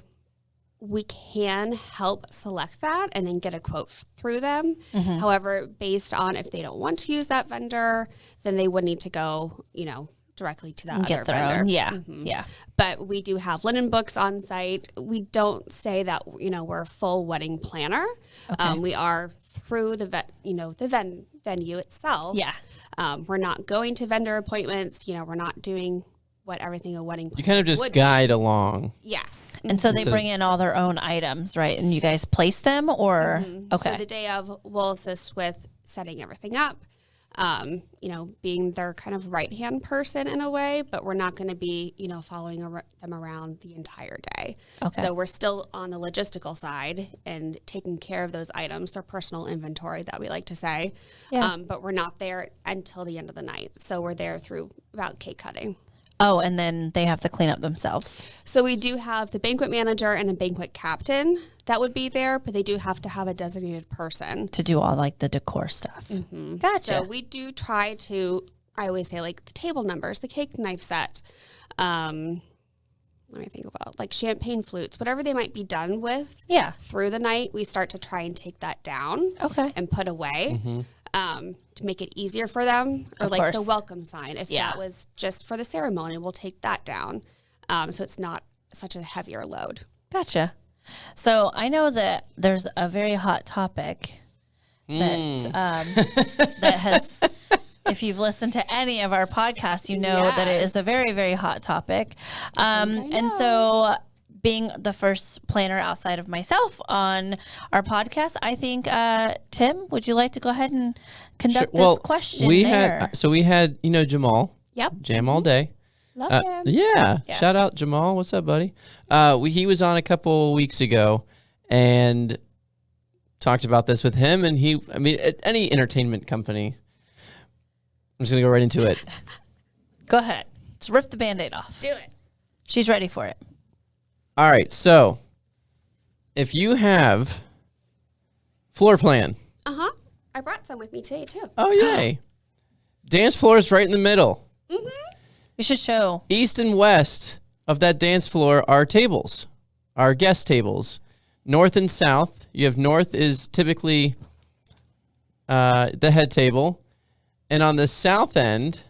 Speaker 3: we can help select that and then get a quote through them. Mm-hmm. However, based on if they don't want to use that vendor, then they would need to go, directly to that other vendor.
Speaker 2: Own. Yeah.
Speaker 3: Mm-hmm.
Speaker 2: Yeah.
Speaker 3: But we do have linen books on site. We don't say that, we're a full wedding planner. Okay. We are through the venue itself.
Speaker 2: Yeah.
Speaker 3: We're not going to vendor appointments. We're not doing what everything a wedding planner
Speaker 1: You kind of just guide along.
Speaker 3: Yes.
Speaker 2: And so they bring in all their own items, right? And you guys place them, or?
Speaker 3: Mm-hmm.
Speaker 2: Okay.
Speaker 3: So the day of, we'll assist with setting everything up, being their kind of right-hand person in a way, but we're not going to be, following them around the entire day. Okay. So we're still on the logistical side and taking care of those items, their personal inventory that we like to say. Yeah. But we're not there until the end of the night. So we're there through about cake cutting.
Speaker 2: Oh, and then they have to clean up themselves.
Speaker 3: So we do have the banquet manager and a banquet captain that would be there, but they do have to have a designated person
Speaker 2: to do all like the decor stuff.
Speaker 3: Mm-hmm.
Speaker 2: Gotcha.
Speaker 3: So we do try to, I always say like the table numbers, the cake knife set, let me think about like champagne flutes, whatever they might be done with through the night, we start to try and take that down and put away. Mm-hmm. To make it easier for them, or like the welcome sign. If that was just for the ceremony, we'll take that down. So it's not such a heavier load.
Speaker 2: Gotcha. So I know that there's a very hot topic that has, if you've listened to any of our podcasts, you know that it is a very, very hot topic. And so being the first planner outside of myself on our podcast, I think, Tim, would you like to go ahead and conduct this question?
Speaker 1: We had Jamal.
Speaker 3: Yep.
Speaker 1: Jam all day.
Speaker 3: Love him.
Speaker 1: Yeah. Shout out Jamal. What's up, buddy? He was on a couple weeks ago and talked about this with him. And any entertainment company, I'm just going to go right into it.
Speaker 2: Go ahead. Just rip the Band-Aid off.
Speaker 3: Do it.
Speaker 2: She's ready for it.
Speaker 1: All right, so if you have floor plan.
Speaker 3: Uh-huh. I brought some with me today, too.
Speaker 1: Oh, yay. Dance floor is right in the middle.
Speaker 3: Mm-hmm.
Speaker 2: You should show.
Speaker 1: East and west of that dance floor are tables, are guest tables. North and south, you have north is typically the head table. And on the south end...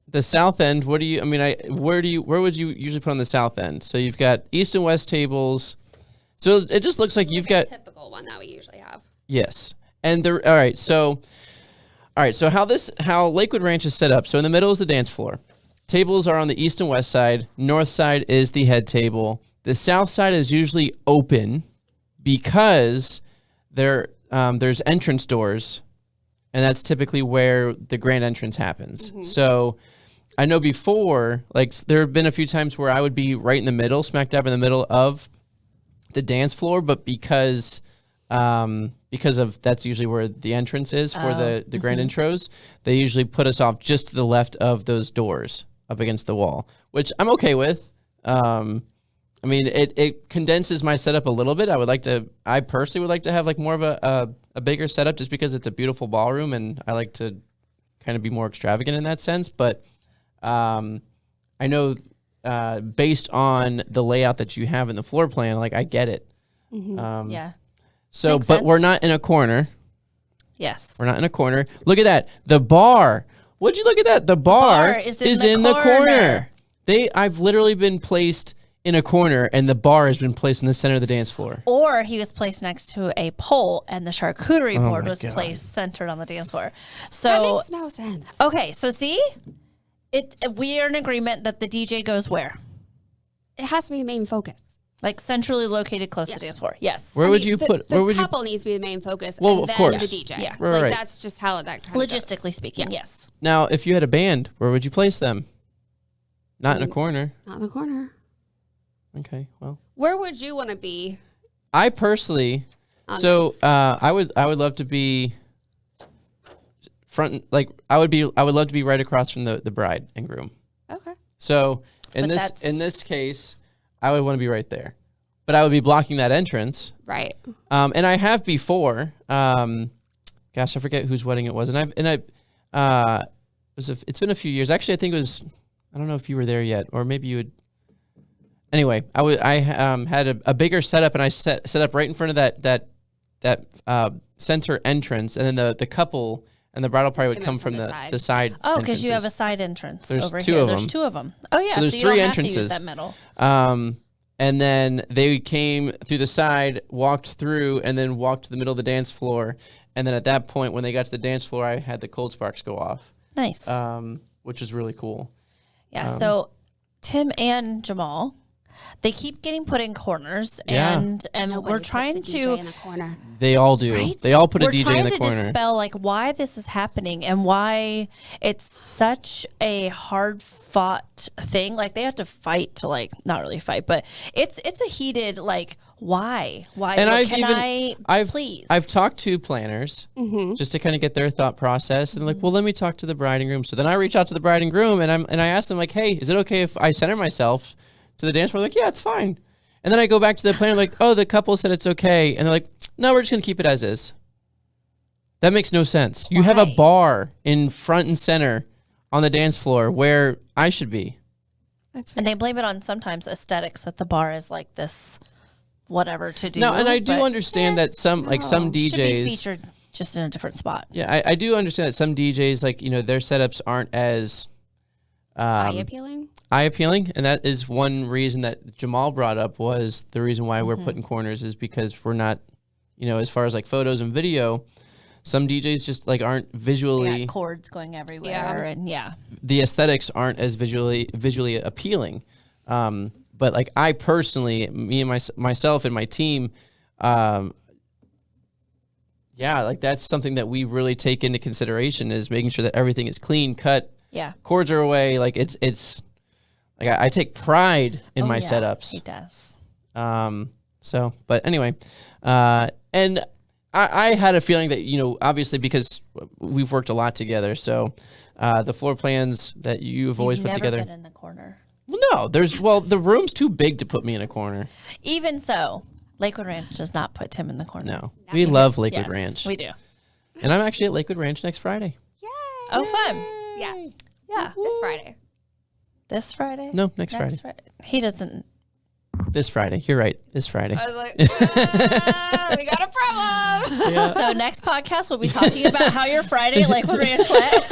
Speaker 1: The south end, where would you usually put on the south end? So you've got east and west tables. So it just looks like you've got
Speaker 3: typical one that we usually have.
Speaker 1: Yes. And all right, so how Lakewood Ranch is set up. So in the middle is the dance floor. Tables are on the east and west side. North side is the head table. The south side is usually open because there's entrance doors, and that's typically where the grand entrance happens. Mm-hmm. So I know before, like there have been a few times where I would be right in the middle, smack dab in the middle of the dance floor, but because of that's usually where the entrance is for the grand intros, they usually put us off just to the left of those doors up against the wall, which I'm okay with. It condenses my setup a little bit. I personally would like to have like more of a bigger setup just because it's a beautiful ballroom and I like to kind of be more extravagant in that sense, but I know based on the layout that you have in the floor plan, like I get it.
Speaker 2: Mm-hmm.
Speaker 1: So,
Speaker 2: Makes
Speaker 1: but
Speaker 2: sense.
Speaker 1: we're not in a corner.
Speaker 2: Yes.
Speaker 1: We're not in a corner. Look at that. The bar. Would you look at that? The bar is in the corner. I've literally been placed in a corner and the bar has been placed in the center of the dance floor.
Speaker 2: Or he was placed next to a pole and the charcuterie board was placed centered on the dance floor. So
Speaker 3: that makes no sense.
Speaker 2: Okay, so see, we are in agreement that the DJ goes where?
Speaker 3: It has to be the main focus.
Speaker 2: Like centrally located close to the dance floor. Yes.
Speaker 1: Where would you put?
Speaker 3: The couple needs to be the main focus.
Speaker 1: Well,
Speaker 3: and
Speaker 1: of
Speaker 3: then
Speaker 1: course.
Speaker 3: the DJ.
Speaker 2: Yeah.
Speaker 1: Right.
Speaker 3: That's just how that kind of
Speaker 2: Logistically
Speaker 3: goes.
Speaker 2: speaking, yes.
Speaker 1: Now, if you had a band, where would you place them? Not in a corner.
Speaker 3: Not in the corner.
Speaker 1: Okay, well.
Speaker 3: Where would you want to be?
Speaker 1: I personally, I would love to be front. Like I would love to be right across from the bride and groom.
Speaker 3: Okay.
Speaker 1: So in this case, I would want to be right there, but I would be blocking that entrance.
Speaker 3: Right.
Speaker 1: And I have before. Gosh, I forget whose wedding it was, it's been a few years. Actually, I think it was. I don't know if you were there yet, or maybe you would. Anyway, I had a bigger setup, and I set up right in front of that center entrance, and then the couple and the bridal party would come from the side.
Speaker 2: Oh, because you have a side entrance over
Speaker 1: two
Speaker 2: here.
Speaker 1: of
Speaker 2: There's
Speaker 1: them.
Speaker 2: two of them. Oh yeah,
Speaker 1: So there's
Speaker 2: you
Speaker 1: three
Speaker 2: don't have to
Speaker 1: entrances.
Speaker 2: use that middle.
Speaker 1: And then they came through the side, walked through, and then walked to the middle of the dance floor. And then at that point, when they got to the dance floor, I had the cold sparks go off.
Speaker 2: Nice.
Speaker 1: Which is really cool.
Speaker 2: Yeah. So Tim and Jamal, they keep getting put in corners, and we're trying
Speaker 3: puts the DJ in the corner.
Speaker 1: They all do.
Speaker 2: Right?
Speaker 1: They all put a
Speaker 2: We're
Speaker 1: DJ in the
Speaker 2: trying
Speaker 1: corner.
Speaker 2: to dispel like why this is happening and why it's such a hard fought thing. Like they have to fight to like not really fight, but it's a heated like why
Speaker 1: And
Speaker 2: please.
Speaker 1: I've talked to planners just to kind of get their thought process and like, well, let me talk to the bride and groom. So then I reach out to the bride and groom and I ask them like, hey, is it okay if I center myself to the dance floor? Like, yeah, it's fine. And then I go back to the planner like, oh, the couple said it's okay. And they're like, no, we're just going to keep it as is. That makes no sense. You have a bar in front and center on the dance floor where I should be.
Speaker 3: That's right.
Speaker 2: And they blame it on sometimes aesthetics that the bar is like this whatever to do.
Speaker 1: No, and I do understand that some
Speaker 2: should be
Speaker 1: DJs
Speaker 2: featured just in a different spot.
Speaker 1: Yeah, I do understand that some DJs like, their setups aren't as
Speaker 3: eye
Speaker 1: appealing, and that is one reason that Jamal brought up was the reason why we're put in corners is because we're not, as far as like photos and video, some DJs just like aren't visually
Speaker 2: cords going everywhere and
Speaker 1: the aesthetics aren't as visually appealing. But like I personally, me and myself and my team, like that's something that we really take into consideration is making sure that everything is clean cut.
Speaker 2: Yeah.
Speaker 1: Cords are away. Like it's like I take pride in my setups.
Speaker 2: He does.
Speaker 1: But anyway, and I had a feeling that, obviously because we've worked a lot together. So, the floor plans that you've always put together.
Speaker 2: Never been in the corner.
Speaker 1: No, the room's too big to put me in a corner.
Speaker 2: Even so, Lakewood Ranch does not put Tim in the corner.
Speaker 1: No, we love Lakewood Ranch.
Speaker 2: We do.
Speaker 1: And I'm actually at Lakewood Ranch next Friday.
Speaker 3: Yay!
Speaker 2: Oh, fun.
Speaker 3: Yes.
Speaker 2: Yeah.
Speaker 3: This Friday.
Speaker 2: This Friday?
Speaker 1: No, next Friday.
Speaker 2: He doesn't.
Speaker 1: This Friday. You're right. This Friday.
Speaker 3: I was like, we got a problem.
Speaker 1: Yeah.
Speaker 2: So next podcast, we'll be talking about how your Friday at Lakewood Ranch went.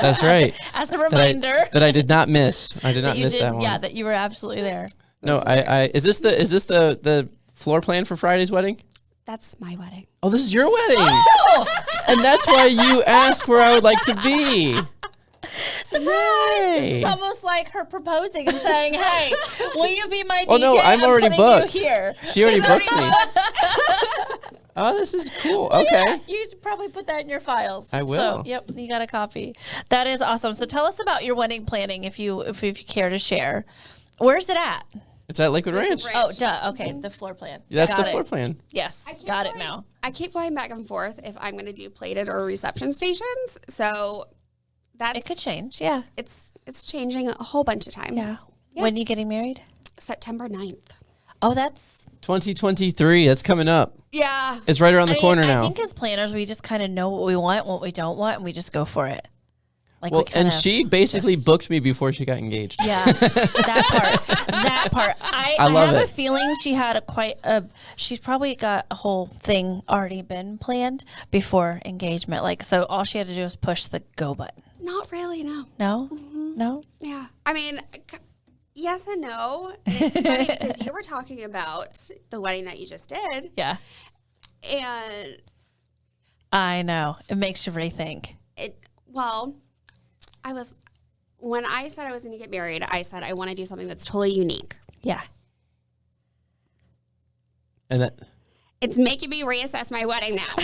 Speaker 1: That's right.
Speaker 2: As a reminder.
Speaker 1: That I did not miss. I did not miss that one.
Speaker 2: Yeah, that you were absolutely there.
Speaker 1: No, is this the floor plan for Friday's wedding?
Speaker 3: That's my wedding.
Speaker 1: Oh, this is your wedding.
Speaker 2: Oh!
Speaker 1: And that's why you asked where I would like to be.
Speaker 2: Surprise!
Speaker 1: Yay.
Speaker 2: It's almost like her proposing and saying, "Hey, will you be my DJ?
Speaker 1: Oh no, I'm already
Speaker 2: putting
Speaker 1: booked.
Speaker 2: You here."
Speaker 1: She already booked me. Oh, this is cool. Okay.
Speaker 2: Yeah, you should probably put that in your files.
Speaker 1: I will.
Speaker 2: So, yep, you got a copy. That is awesome. So tell us about your wedding planning if you care to share. Where's it at?
Speaker 1: It's at Lakewood Ranch.
Speaker 2: Oh, duh. Okay, the floor plan.
Speaker 1: That's
Speaker 2: got
Speaker 1: the floor plan.
Speaker 2: Yes, got it now.
Speaker 3: I keep going back and forth if I'm going to do plated or reception stations. So
Speaker 2: It could change. Yeah.
Speaker 3: It's changing a whole bunch of times.
Speaker 2: Yeah. When are you getting married?
Speaker 3: September 9th.
Speaker 2: Oh, that's
Speaker 1: 2023. That's coming up.
Speaker 3: Yeah.
Speaker 1: It's right around the corner now.
Speaker 2: I think as planners, we just kind of know what we want, what we don't want, and we just go for it. Like
Speaker 1: and she basically booked me before she got engaged.
Speaker 2: Yeah, that part. I
Speaker 1: love
Speaker 2: have
Speaker 1: it.
Speaker 2: a feeling she had she's probably got a whole thing already been planned before engagement. Like, so all she had to do was push the go button.
Speaker 3: Not really, no.
Speaker 2: No?
Speaker 3: Mm-hmm.
Speaker 2: No?
Speaker 3: Yeah. I mean, Yes and no. And it's funny because you were talking about the wedding that you just did.
Speaker 2: Yeah.
Speaker 3: And
Speaker 2: I know. It makes you rethink.
Speaker 3: When I said I was going to get married, I said I want to do something that's totally unique.
Speaker 2: Yeah.
Speaker 1: And that...
Speaker 3: It's making me reassess my wedding now.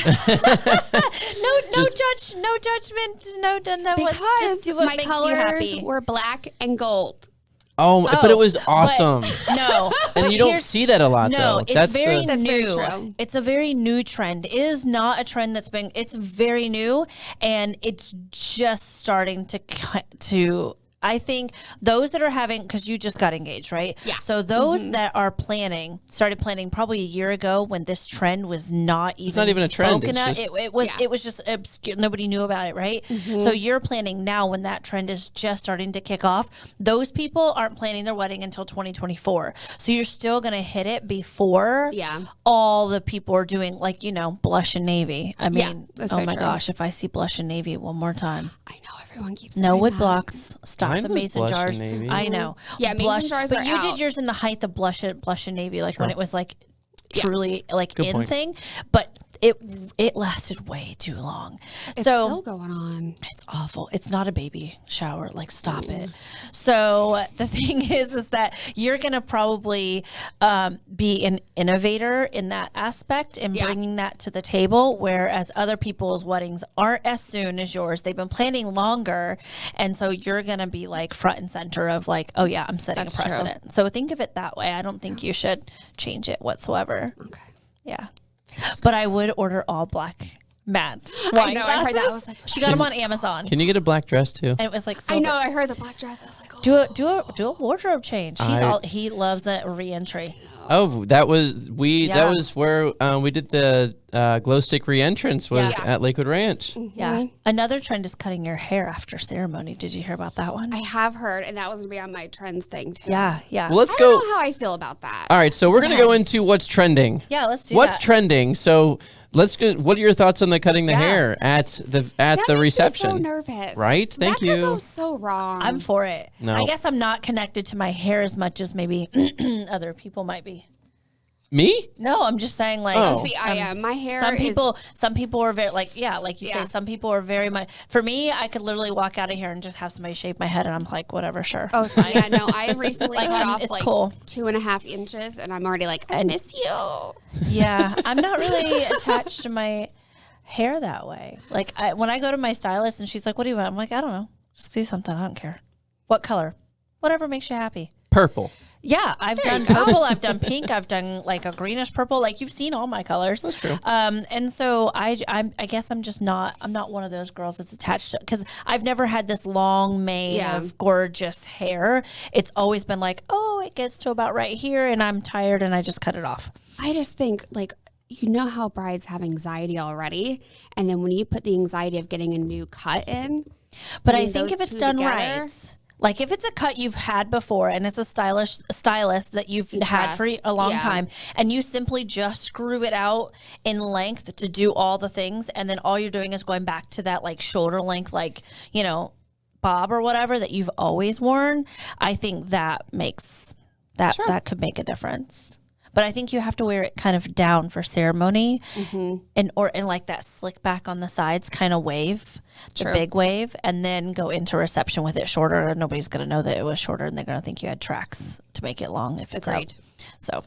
Speaker 2: No judgment. No.
Speaker 3: Because
Speaker 2: just do what
Speaker 3: my
Speaker 2: makes
Speaker 3: colors
Speaker 2: you happy.
Speaker 3: were black and gold.
Speaker 1: Oh, but it was awesome.
Speaker 2: No.
Speaker 1: And you don't see that a lot, though.
Speaker 2: No, it's
Speaker 3: That's
Speaker 2: very
Speaker 3: very
Speaker 2: new.
Speaker 3: true.
Speaker 2: It's a very new trend. It is not a trend it's very new, and it's just starting to I think those that are having, because you just got engaged, right?
Speaker 3: Yeah.
Speaker 2: So those that are started planning probably a year ago when this trend was not even.
Speaker 1: It's not even a trend.
Speaker 2: It's
Speaker 1: It's
Speaker 2: just,
Speaker 1: just,
Speaker 2: it was just obscure. Nobody knew about it, right? So you're planning now when that trend is just starting to kick off. Those people aren't planning their wedding until 2024. So you're still going to hit it before all the people are doing, like, blush and navy. I mean,
Speaker 3: that's
Speaker 2: oh
Speaker 3: so
Speaker 2: my
Speaker 3: true.
Speaker 2: gosh, if I see blush and navy one more time.
Speaker 3: I know everyone keeps
Speaker 2: No
Speaker 3: saying
Speaker 2: wood
Speaker 3: that.
Speaker 2: blocks. Stop
Speaker 1: Mine
Speaker 2: the
Speaker 1: was
Speaker 2: mason
Speaker 1: blush
Speaker 2: jars.
Speaker 1: and navy.
Speaker 2: I know.
Speaker 3: Yeah, mason jars
Speaker 2: but
Speaker 3: are
Speaker 2: you
Speaker 3: out.
Speaker 2: did yours in the height of blush and navy, like when it was like truly like
Speaker 1: Good
Speaker 2: in
Speaker 1: point.
Speaker 2: thing. But it lasted way too long.
Speaker 3: It's
Speaker 2: so
Speaker 3: still going on.
Speaker 2: it's awful. It's not a baby shower. Like, stop it. So the thing is that you're going to probably be an innovator in that aspect and bringing that to the table, whereas other people's weddings aren't as soon as yours. They've been planning longer. And so you're going to be like front and center of like, oh yeah, I'm setting
Speaker 3: That's
Speaker 2: a precedent. So think of it that way. I don't think you should change it whatsoever.
Speaker 3: Okay.
Speaker 2: Yeah. But I would order all black matte
Speaker 3: I know, I
Speaker 2: wine
Speaker 3: heard that. I
Speaker 2: glasses.
Speaker 3: was like,
Speaker 2: She got them on Amazon.
Speaker 1: Can you get a black dress, too?
Speaker 2: And it was like silver.
Speaker 3: I know, I heard the black dress. I was like, oh.
Speaker 2: Do a wardrobe change. He loves a re-entry.
Speaker 1: Oh, that was where we did the glow stick re-entrance was at Lakewood Ranch.
Speaker 2: Yeah. Another trend is cutting your hair after ceremony. Did you hear about that one?
Speaker 3: I have heard, and that was going to be on my trends thing, too.
Speaker 2: Yeah.
Speaker 1: Well, let's
Speaker 3: I
Speaker 1: go.
Speaker 3: don't know how I feel about that.
Speaker 1: All right, so we're going to go into what's trending.
Speaker 2: Yeah, let's do
Speaker 1: What's
Speaker 2: that.
Speaker 1: trending? So let's go. What are your thoughts on the cutting the hair at the
Speaker 3: That
Speaker 1: reception?
Speaker 3: makes me so nervous.
Speaker 1: Right? Thank
Speaker 3: that
Speaker 1: you.
Speaker 3: could go so wrong.
Speaker 2: I'm for it.
Speaker 1: No.
Speaker 2: I guess I'm not connected to my hair as much as maybe other people might be.
Speaker 1: Me?
Speaker 2: No, I'm just saying, like,
Speaker 1: Oh.
Speaker 3: See, I am. My hair
Speaker 2: some people are very, like, like you say, some people are very much, for me, I could literally walk out of here and just have somebody shave my head and I'm like, whatever, sure.
Speaker 3: Oh, so yeah, no, I recently
Speaker 2: Like,
Speaker 3: cut off
Speaker 2: it's
Speaker 3: like
Speaker 2: cool.
Speaker 3: 2.5 inches and I'm already like, I miss you.
Speaker 2: Yeah, I'm not really attached to my hair that way. Like, when I go to my stylist and she's like, what do you want? I'm like, I don't know. Just do something. I don't care. What color? Whatever makes you happy.
Speaker 1: Purple.
Speaker 2: Yeah, I've done purple. I've done pink. I've done like a greenish purple. Like, you've seen all my colors.
Speaker 1: That's true.
Speaker 2: And so I guess I'm not one of those girls that's attached to, because I've never had this long mane of gorgeous hair. It's always been like, oh, it gets to about right here and I'm tired and I just cut it off.
Speaker 3: I just think, like, you know how brides have anxiety already, and then when you put the anxiety of getting a new cut in.
Speaker 2: But I
Speaker 3: mean,
Speaker 2: think
Speaker 3: those
Speaker 2: if it's
Speaker 3: two
Speaker 2: done
Speaker 3: together-
Speaker 2: right, like if it's a cut you've had before and it's a stylist that you've had for a long time, and you simply just screw it out in length to do all the things, and then all you're doing is going back to that like shoulder length, like, bob or whatever that you've always worn, I think that makes that could make a difference. But I think you have to wear it kind of down for ceremony, and like that slick back on the sides kind of wave, the big wave, and then go into reception with it shorter. And nobody's going to know that it was shorter, and they're going to think you had tracks to make it long if it's out. So,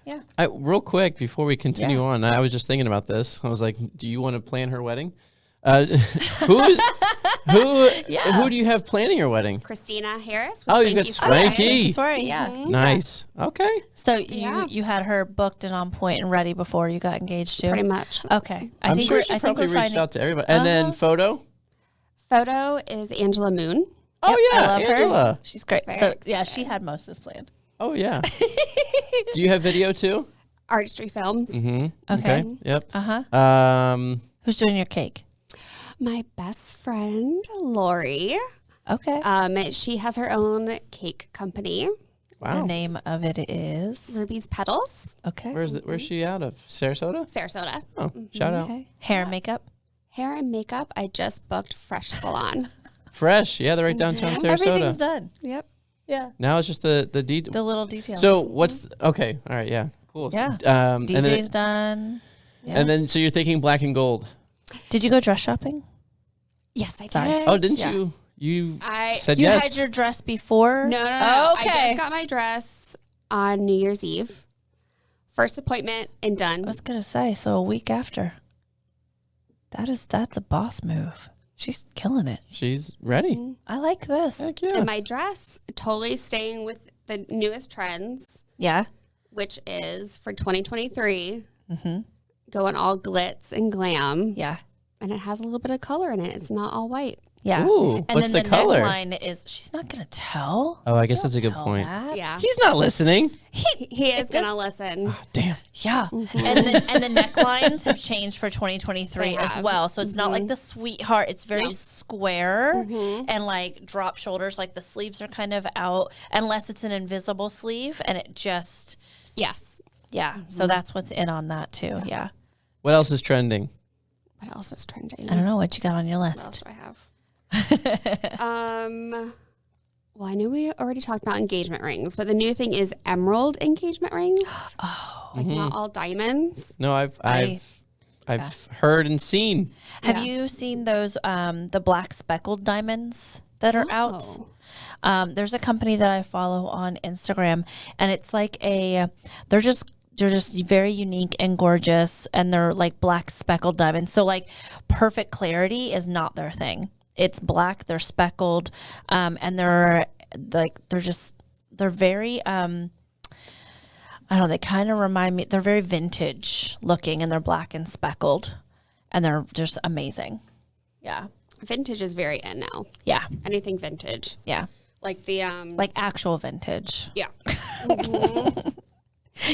Speaker 2: yeah.
Speaker 1: Real quick before we continue on, I was just thinking about this. I was like, do you want to plan her wedding? Who do you have planning your wedding?
Speaker 3: Christina Harris.
Speaker 1: Oh, you got Swanky.
Speaker 2: Sorry, yeah.
Speaker 1: Nice. Okay.
Speaker 2: So you had her booked and on point and ready before you got engaged too?
Speaker 3: Pretty much.
Speaker 2: Okay.
Speaker 1: I'm sure she probably reached out to everybody. And then photo
Speaker 3: is Angela Moon.
Speaker 1: Oh yeah,
Speaker 2: I love
Speaker 1: Angela.
Speaker 2: her. She's great.
Speaker 3: Very
Speaker 2: so
Speaker 3: excited.
Speaker 2: she had most of this planned.
Speaker 1: Oh yeah. Do you have video too?
Speaker 3: Artistry Films.
Speaker 2: Okay.
Speaker 1: Yep.
Speaker 2: Who's doing your cake?
Speaker 3: My best friend, Lori.
Speaker 2: Okay.
Speaker 3: She has her own cake company.
Speaker 1: Wow.
Speaker 2: The name of it is
Speaker 3: Ruby's Petals.
Speaker 2: Okay.
Speaker 1: Where's she out of? Sarasota?
Speaker 3: Sarasota.
Speaker 1: Oh, shout out.
Speaker 2: Okay. Hair and makeup.
Speaker 3: Hair and makeup. I just booked Fresh Salon.
Speaker 1: Fresh. Yeah, they're right downtown Sarasota.
Speaker 2: Everything's done.
Speaker 3: Yep.
Speaker 2: Yeah.
Speaker 1: Now it's just the detail.
Speaker 2: The little details.
Speaker 1: So what's okay? All right, yeah, cool.
Speaker 2: Yeah.
Speaker 1: So,
Speaker 2: DJ's done. Yeah.
Speaker 1: And then so you're thinking black and gold.
Speaker 2: Did you go dress shopping?
Speaker 3: Yes, I
Speaker 2: Sorry.
Speaker 3: did.
Speaker 1: Oh, didn't you? You said
Speaker 2: you
Speaker 1: yes.
Speaker 2: had your dress before?
Speaker 3: No.
Speaker 2: Oh, okay.
Speaker 3: I just got my dress on New Year's Eve. First appointment and done.
Speaker 2: I was gonna say, so a week after. That's a boss move. She's killing it.
Speaker 1: She's ready.
Speaker 3: Mm-hmm.
Speaker 2: I like this.
Speaker 1: Heck yeah.
Speaker 3: And my dress, totally staying with the newest trends,
Speaker 2: Yeah.
Speaker 3: which is for 2023,
Speaker 2: Mm-hmm.
Speaker 3: going all glitz and glam.
Speaker 2: Yeah.
Speaker 3: And it has a little bit of color in it. It's not all white.
Speaker 2: Yeah.
Speaker 1: Ooh,
Speaker 2: and
Speaker 1: what's
Speaker 2: then
Speaker 1: the color?
Speaker 2: neckline is, she's not going to tell.
Speaker 1: Oh, I guess
Speaker 2: Don't
Speaker 1: that's a good
Speaker 2: tell
Speaker 1: point.
Speaker 2: that.
Speaker 3: Yeah.
Speaker 1: He's not listening.
Speaker 3: He is going to listen.
Speaker 1: Oh, damn.
Speaker 2: Yeah.
Speaker 3: Mm-hmm.
Speaker 2: And the necklines have changed for 2023
Speaker 3: They
Speaker 2: as
Speaker 3: have.
Speaker 2: well. So it's not like the sweetheart. It's very
Speaker 3: No.
Speaker 2: square and like drop shoulders. Like the sleeves are kind of out unless it's an invisible sleeve and it just,
Speaker 3: Yes.
Speaker 2: yeah. So that's what's in on that too. Yeah.
Speaker 1: What else is trending?
Speaker 3: What else is trending?
Speaker 2: I don't know what you got on your
Speaker 3: What else
Speaker 2: list.
Speaker 3: do I have? Well, I know we already talked about engagement rings, but the new thing is emerald engagement rings.
Speaker 2: Oh,
Speaker 3: Like not all diamonds.
Speaker 1: No, I've
Speaker 2: yeah.
Speaker 1: heard and seen.
Speaker 2: have
Speaker 3: Yeah.
Speaker 2: you seen those the black speckled diamonds that are out?
Speaker 3: Oh.
Speaker 2: There's a company that I follow on Instagram, and it's like they're just very unique and gorgeous, and they're like black speckled diamonds. So like perfect clarity is not their thing. It's black, they're speckled, and they're very I don't know, they kind of remind me, they're very vintage looking, and they're black and speckled, and they're just amazing. Yeah.
Speaker 3: Vintage is very in now.
Speaker 2: Yeah.
Speaker 3: Anything vintage.
Speaker 2: Yeah.
Speaker 3: Like the
Speaker 2: Like actual vintage.
Speaker 3: yeah. Mhm.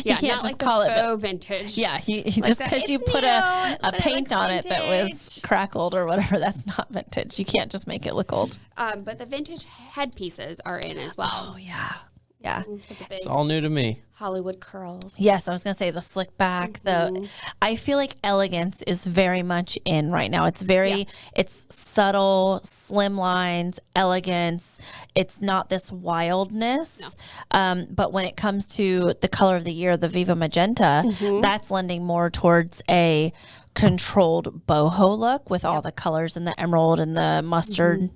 Speaker 3: Yeah,
Speaker 2: can't
Speaker 3: not
Speaker 2: just
Speaker 3: like
Speaker 2: call
Speaker 3: the
Speaker 2: it
Speaker 3: faux vintage.
Speaker 2: Yeah, he just
Speaker 3: that,
Speaker 2: because you
Speaker 3: "It's
Speaker 2: put
Speaker 3: new,
Speaker 2: a
Speaker 3: but it
Speaker 2: paint
Speaker 3: looks
Speaker 2: on it that was
Speaker 3: vintage."
Speaker 2: crackled or whatever, that's not vintage. You can't just make it look old.
Speaker 3: But the vintage headpieces are in as well.
Speaker 2: Oh yeah, yeah.
Speaker 3: With the big
Speaker 1: It's all new to me.
Speaker 3: Hollywood curls.
Speaker 2: Yes, I was gonna say the slick back. I feel like elegance is very much in right now. It's very, it's subtle, slim lines, elegance. It's not this wildness. But when it comes to the color of the year, the Viva Magenta, that's lending more towards a controlled boho look with all the colors and the emerald and the mustard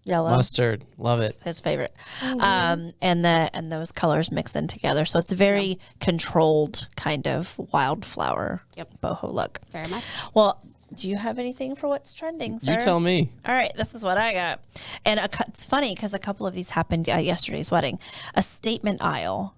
Speaker 2: yellow.
Speaker 1: Mustard, love it.
Speaker 2: His favorite, and those colors mixed in together. So it's a very controlled kind of wildflower boho look.
Speaker 3: Very much.
Speaker 2: Well, do you have anything for what's trending, sir?
Speaker 1: You tell me.
Speaker 2: All right, this is what I got. And it's funny because a couple of these happened at yesterday's wedding. A statement aisle.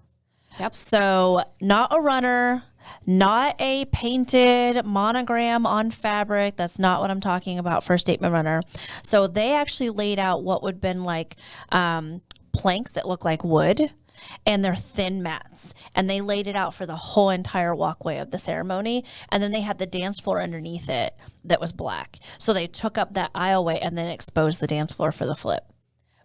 Speaker 3: Yep.
Speaker 2: So not a runner, not a painted monogram on fabric. That's not what I'm talking about for a statement runner. So they actually laid out what would have been like planks that look like wood, and they're thin mats. And they laid it out for the whole entire walkway of the ceremony. And then they had the dance floor underneath it that was black. So they took up that aisleway and then exposed the dance floor for the flip.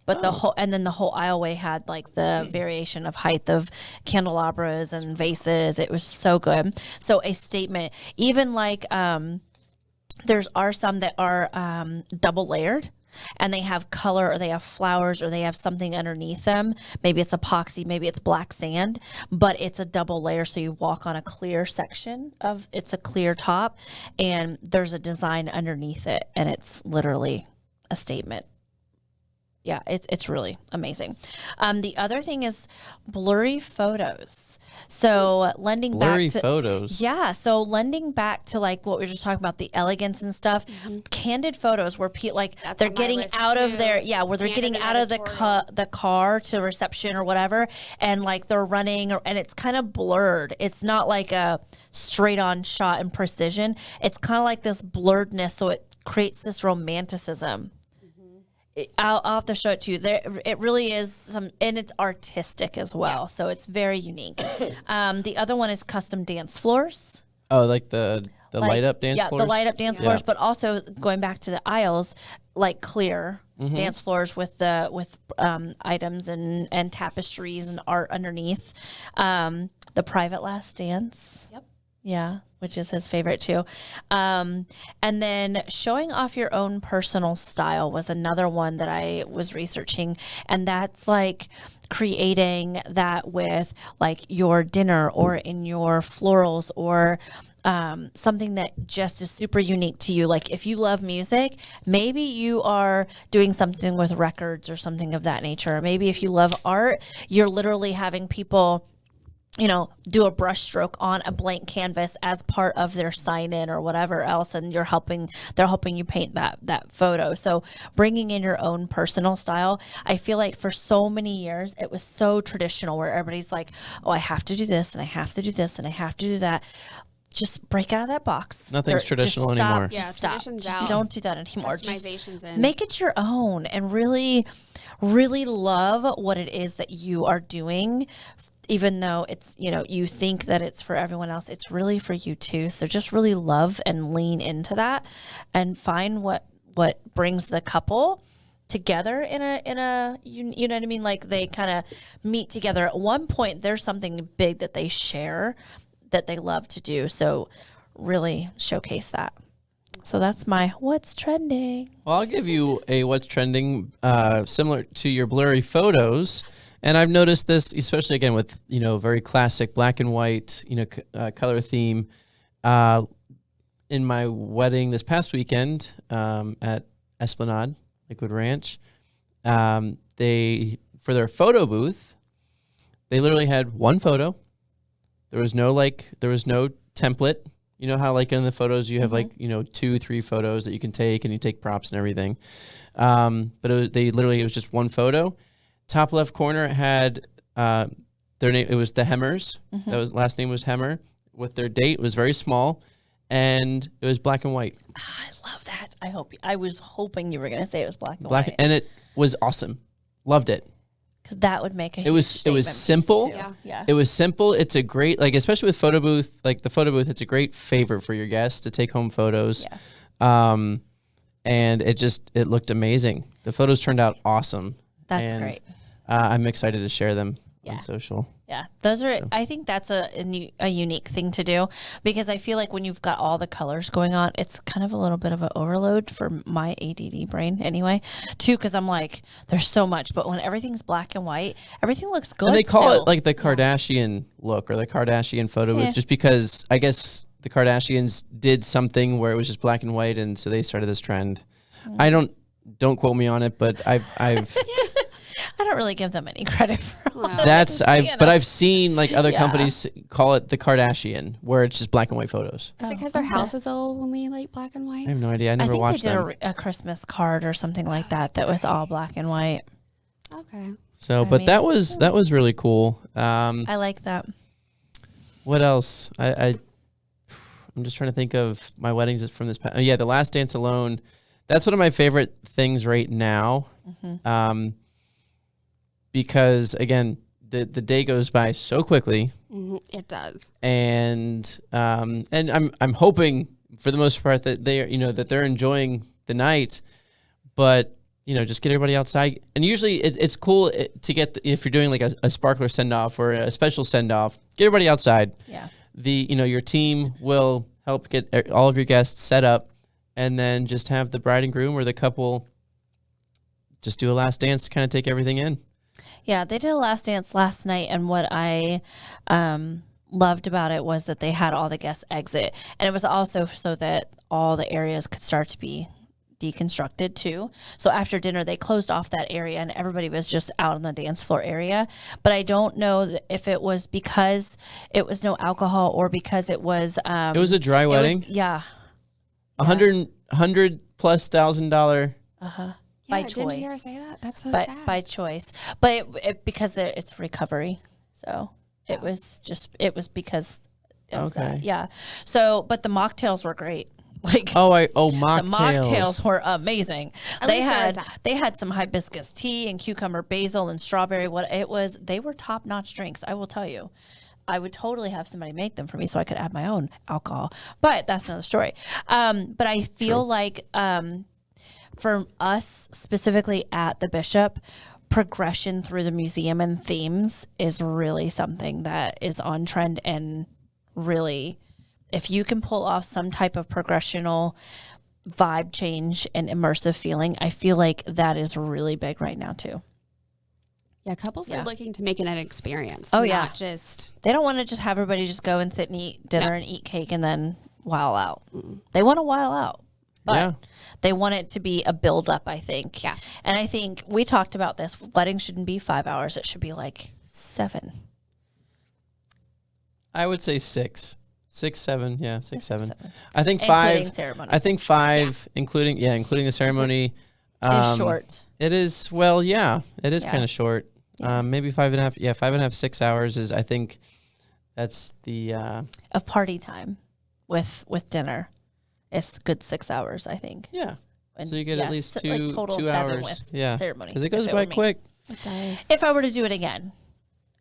Speaker 2: But the whole aisleway had like the variation of height of candelabras and vases. It was so good. So a statement, even like there's some that are double layered, and they have color, or they have flowers, or they have something underneath them. Maybe it's epoxy, maybe it's black sand, but it's a double layer. So you walk on a clear section it's a clear top, and there's a design underneath it, and it's literally a statement. Yeah, it's really amazing. The other thing is blurry photos. So lending
Speaker 1: Blurry
Speaker 2: back to
Speaker 1: photos.
Speaker 2: Yeah, so lending back to like what we were just talking about, the elegance and stuff. Candid photos where
Speaker 3: That's
Speaker 2: they're
Speaker 3: on my
Speaker 2: getting
Speaker 3: list
Speaker 2: out of
Speaker 3: too.
Speaker 2: their where they're
Speaker 3: Candid
Speaker 2: getting out of
Speaker 3: editorial.
Speaker 2: the car to reception or whatever, and like they're running, and it's kind of blurred. It's not like a straight on shot and precision. It's kind of like this blurredness, so it creates this romanticism. I'll have to show it to you. It really is and it's artistic as well. So it's very unique. The other one is custom dance floors.
Speaker 1: Oh, like the light up dance floors?
Speaker 2: Yeah, the light up dance floors, but also going back to the aisles, like clear dance floors with items and tapestries and art underneath. The private last dance.
Speaker 3: Yep.
Speaker 2: Yeah, which is his favorite too. And then showing off your own personal style was another one that I was researching. And that's like creating that with like your dinner or in your florals or something that just is super unique to you. Like if you love music, maybe you are doing something with records or something of that nature. Maybe if you love art, you're literally having people do a brush stroke on a blank canvas as part of their sign in or whatever else. And they're helping you paint that photo. So bringing in your own personal style, I feel like for so many years, it was so traditional where everybody's like, oh, I have to do this and I have to do this and I have to do that. Just break out of that box.
Speaker 1: Nothing's traditional anymore.
Speaker 3: Yeah,
Speaker 2: Just stop.
Speaker 3: tradition's
Speaker 2: Just
Speaker 3: out.
Speaker 2: don't do that anymore.
Speaker 3: Customization's
Speaker 2: Just
Speaker 3: in.
Speaker 2: make it your own and really, really love what it is that you are doing. Even though it's, you think that it's for everyone else, it's really for you too. So just really love and lean into that and find what brings the couple together in a you know what I mean? Like they kind of meet together. At one point, there's something big that they share that they love to do. So really showcase that. So that's my what's trending.
Speaker 1: Well, I'll give you a what's trending similar to your blurry photos. And I've noticed this, especially again with, very classic black and white, color theme. In my wedding this past weekend at Esplanade, Lakewood Ranch, for their photo booth, they literally had one photo. There was no template. You know how like in the photos you have 2-3 photos that you can take and you take props and everything. But it was just one photo. Top left corner had their name. It was the Hemmers. Mm-hmm. That was last name was Hemmer. With their date, it was very small, and it was black and white.
Speaker 2: I love that. I was hoping you were going to say it was black and white,
Speaker 1: and it was awesome. Loved it.
Speaker 2: Because that would make a.
Speaker 1: It was simple.
Speaker 2: Yeah.
Speaker 1: It was simple. It's a great especially with photo booth. Like the photo booth, it's a great favor for your guests to take home photos.
Speaker 2: Yeah.
Speaker 1: And it looked amazing. The photos turned out awesome.
Speaker 2: That's great.
Speaker 1: I'm excited to share them on social.
Speaker 2: Yeah, those are. So. I think that's a unique thing to do because I feel like when you've got all the colors going on, it's kind of a little bit of an overload for my ADD brain anyway. Too, because I'm like, there's so much, but when everything's black and white, everything looks good.
Speaker 1: And they call it like the Kardashian look or the Kardashian photo booth, just because I guess the Kardashians did something where it was just black and white, and so they started this trend. I don't quote me on it, but I've
Speaker 2: I don't really give them any credit for all
Speaker 1: but I've seen like other companies call it the Kardashian, where it's just black and white photos.
Speaker 3: Is it because their house is only like black and white?
Speaker 1: I have no idea. I never watched them.
Speaker 2: I think they did a Christmas card or something like that was all black and white.
Speaker 3: Okay.
Speaker 1: So, that was really cool.
Speaker 2: I like that.
Speaker 1: What else? I'm just trying to think of my weddings from this past. The Last Dance alone. That's one of my favorite things right now. Mm-hmm. Because again, the day goes by so quickly.
Speaker 3: Mm-hmm. It does.
Speaker 1: And I'm hoping for the most part that they're enjoying the night, but just get everybody outside. And usually it's cool to get if you're doing like a sparkler send off or a special send off, get everybody outside.
Speaker 2: Yeah.
Speaker 1: Your team will help get all of your guests set up, and then just have the bride and groom or the couple just do a last dance to kind of take everything in.
Speaker 2: Yeah, they did a last dance last night, and what I loved about it was that they had all the guests exit, and it was also so that all the areas could start to be deconstructed too. So after dinner, they closed off that area, and everybody was just out on the dance floor area. But I don't know if it was because it was no alcohol or because it was
Speaker 1: a dry wedding. $100,000+.
Speaker 2: By choice.
Speaker 3: Didn't you hear her say that? That's so sad.
Speaker 2: By choice, but because it's recovery, so it was because of that. Yeah. So, but the mocktails were great. Like
Speaker 1: mocktails.
Speaker 2: The mocktails were amazing. They had some hibiscus tea and cucumber basil and strawberry. They were top notch drinks. I will tell you. I would totally have somebody make them for me so I could add my own alcohol, but that's another story. But I feel like for us specifically at the Bishop, progression through the museum and themes is really something that is on trend and really If you can pull off some type of progressional vibe change and immersive feeling, I feel like that is really big right now too.
Speaker 3: Yeah, couples are looking to make it an experience.
Speaker 2: Oh,
Speaker 3: not just...
Speaker 2: They don't want to just have everybody just go and sit and eat dinner and eat cake and then while out. They want to while out. But they want it to be a build-up, I think.
Speaker 3: Yeah.
Speaker 2: And I think we talked about this. Wedding shouldn't be 5 hours. It should be like 7.
Speaker 1: I would say 6. 6, 7. Yeah, 6, 7.
Speaker 2: 7.
Speaker 1: I think
Speaker 2: including
Speaker 1: 5.
Speaker 2: Ceremony.
Speaker 1: I think 5, including the ceremony.
Speaker 2: Is short.
Speaker 1: It is, well, yeah. It is kind of short. Yeah. Maybe 5.5. Yeah, 5.5, 6 hours is, I think, that's the...
Speaker 2: of party time with dinner. It's good 6 hours, I think.
Speaker 1: Yeah.
Speaker 2: And
Speaker 1: so you get at least two,
Speaker 2: total
Speaker 1: 2
Speaker 2: 7
Speaker 1: hours.
Speaker 2: With ceremony.
Speaker 1: Because it goes by quick.
Speaker 3: It does.
Speaker 2: If I were to do it again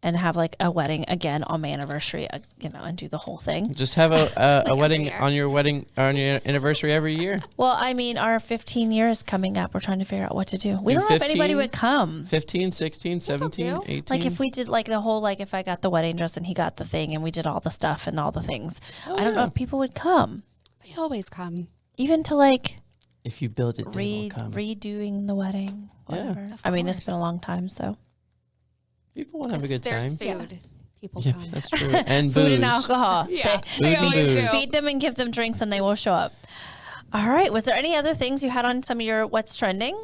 Speaker 2: and have like a wedding again on my anniversary, and do the whole thing.
Speaker 1: Just have a wedding on your anniversary every year.
Speaker 2: Well, I mean, our 15 years coming up. We're trying to figure out what to do. We don't know if anybody would come.
Speaker 1: 15, 16, 17, 18.
Speaker 2: Like if we did like the whole, like if I got the wedding dress and he got the thing and we did all the stuff and all the things. I don't know if people would come.
Speaker 3: They always come.
Speaker 2: Even to like...
Speaker 1: If you build it, they will come.
Speaker 2: Redoing the wedding, whatever.
Speaker 3: Yeah,
Speaker 2: I mean, it's been a long time, so.
Speaker 1: People want to have a good time.
Speaker 3: There's food. People
Speaker 1: Yeah,
Speaker 3: come.
Speaker 1: that's true. And
Speaker 2: Food
Speaker 1: booze.
Speaker 2: and alcohol.
Speaker 3: Yeah.
Speaker 1: Food and booze.
Speaker 2: Feed them and give them drinks and they will show up. All right. Was there any other things you had on some of your What's Trending?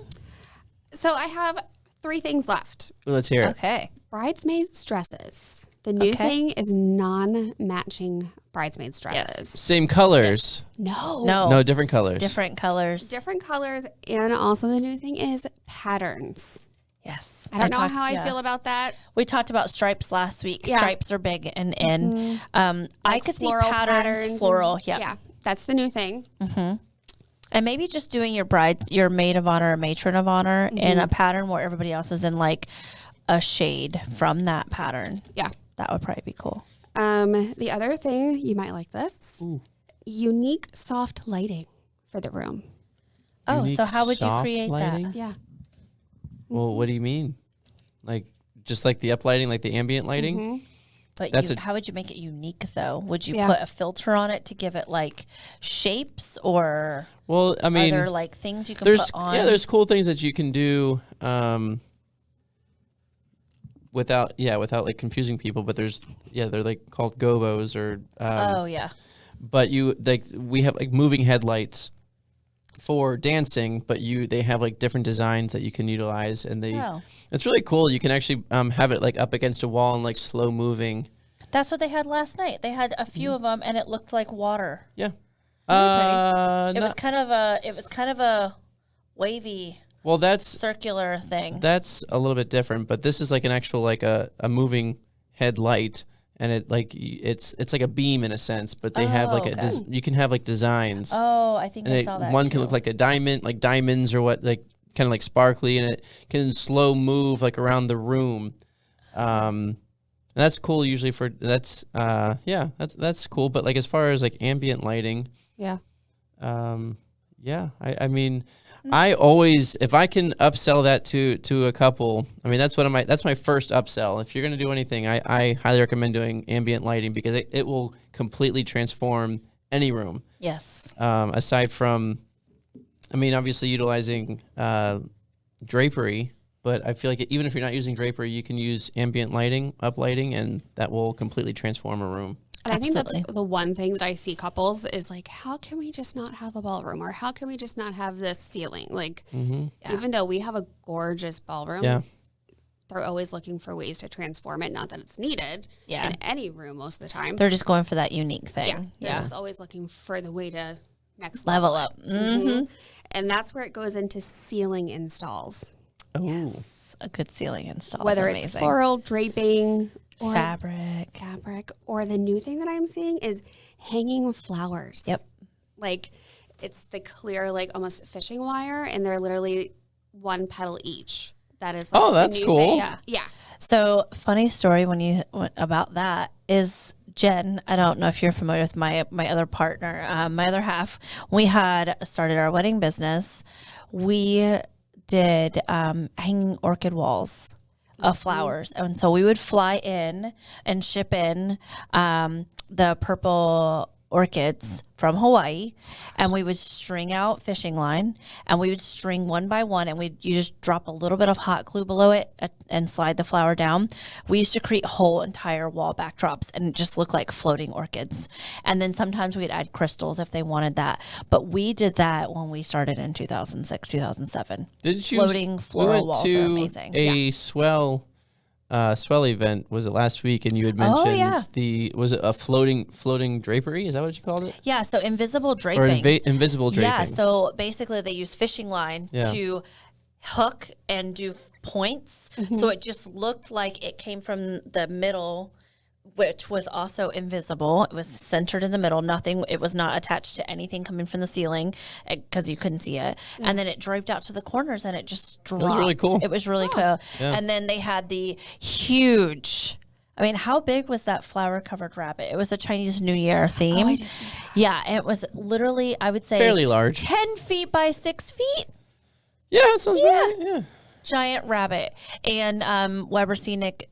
Speaker 3: So I have 3 things left.
Speaker 1: Well, let's hear it.
Speaker 2: Okay.
Speaker 3: Bridesmaids dresses. The new thing is non-matching bridesmaids dresses.
Speaker 1: Same colors.
Speaker 3: No,
Speaker 1: different colors.
Speaker 2: Different colors.
Speaker 3: Different colors. And also the new thing is patterns.
Speaker 2: Yes.
Speaker 3: I don't know how I feel about that.
Speaker 2: We talked about stripes last week.
Speaker 3: Yeah.
Speaker 2: Stripes are big and in. I could see patterns, floral.
Speaker 3: Yeah, that's the new thing.
Speaker 2: And maybe just doing your maid of honor or matron of honor in a pattern where everybody else is in like a shade from that pattern.
Speaker 3: Yeah.
Speaker 2: That would probably be cool.
Speaker 3: The other thing, you might like this. Ooh. Unique soft lighting for the room.
Speaker 2: Oh,
Speaker 1: Unique
Speaker 2: so how would you
Speaker 1: soft
Speaker 2: create
Speaker 1: lighting?
Speaker 2: that?
Speaker 3: Yeah.
Speaker 1: Well, what do you mean? Like, just like the uplighting, like the ambient lighting?
Speaker 2: But how would you make it unique, though? Would you put a filter on it to give it, like, shapes or
Speaker 1: well, I mean,
Speaker 2: other, like, things you can put on?
Speaker 1: Yeah, there's cool things that you can do without like confusing people, but they're like called gobos or but we have like moving headlights for dancing, but they have like different designs that you can utilize, and it's really cool. You can actually have it like up against a wall and like slow moving.
Speaker 2: That's what they had last night. They had a few of them, and it looked like water.
Speaker 1: Yeah,
Speaker 2: it was kind of a wavy.
Speaker 1: Well, that's
Speaker 2: circular thing.
Speaker 1: That's a little bit different, but this is like an actual like a moving headlight, and it like it's like a beam in a sense, but they have like you can have like designs.
Speaker 2: Oh, I think I saw that.
Speaker 1: One can look like a diamond, like diamonds or what, like kind of like sparkly, and it can slow move like around the room. And that's cool usually for that's cool. But like as far as like ambient lighting, I mean. I always, if I can upsell that to a couple, I mean, that's my first upsell. If you're going to do anything, I highly recommend doing ambient lighting because it will completely transform any room.
Speaker 2: Yes.
Speaker 1: Aside from, I mean, obviously utilizing drapery, but I feel like even if you're not using drapery, you can use ambient lighting, uplighting, and that will completely transform a room.
Speaker 3: And I think that's the one thing that I see couples is like, how can we just not have a ballroom, or how can we just not have this ceiling? Like, even though we have a gorgeous ballroom, they're always looking for ways to transform it. Not that it's needed in any room most of the time.
Speaker 2: They're just going for that unique thing.
Speaker 3: They're just always looking for the way to next
Speaker 2: level up.
Speaker 3: And that's where it goes into ceiling installs.
Speaker 1: Oh,
Speaker 2: yes. A good ceiling install.
Speaker 3: Whether it's floral, draping,
Speaker 2: or fabric,
Speaker 3: or the new thing that I'm seeing is hanging flowers.
Speaker 2: Yep.
Speaker 3: Like it's the clear, like almost fishing wire, and they're literally one petal each. That is like
Speaker 1: that's cool.
Speaker 3: Yeah.
Speaker 2: So funny story about that is Jen. I don't know if you're familiar with my other partner, my other half. We had started our wedding business. We did hanging orchid walls of flowers, and so we would fly in and ship in the purple orchids from Hawaii, and we would string out fishing line, and we would string one by one, and you just drop a little bit of hot glue below it and slide the flower down. We used to create whole entire wall backdrops and just look like floating orchids. And then sometimes we'd add crystals if they wanted that. But we did that when we started in 2006, 2007.
Speaker 1: Did you
Speaker 2: floating floral walls are amazing.
Speaker 1: A swell event, was it last week? And you had mentioned was it a floating drapery? Is that what you called it?
Speaker 2: Yeah, so invisible draping.
Speaker 1: Or invisible draping.
Speaker 2: Yeah, so basically they use fishing line to hook and do points. So it just looked like it came from the middle, which was also invisible. It was centered in the middle. It was not attached to anything coming from the ceiling because you couldn't see it. Yeah. And then it draped out to the corners and it just dropped. It was really cool. It was really cool. Yeah. And then they had the huge, how big was that flower covered rabbit? It was a Chinese New Year theme. Oh, I did see that. Yeah, it was literally, I would say,
Speaker 1: fairly large.
Speaker 2: 10 feet by 6 feet.
Speaker 1: Yeah, it sounds right. Yeah.
Speaker 2: Giant rabbit. And Weber Scenic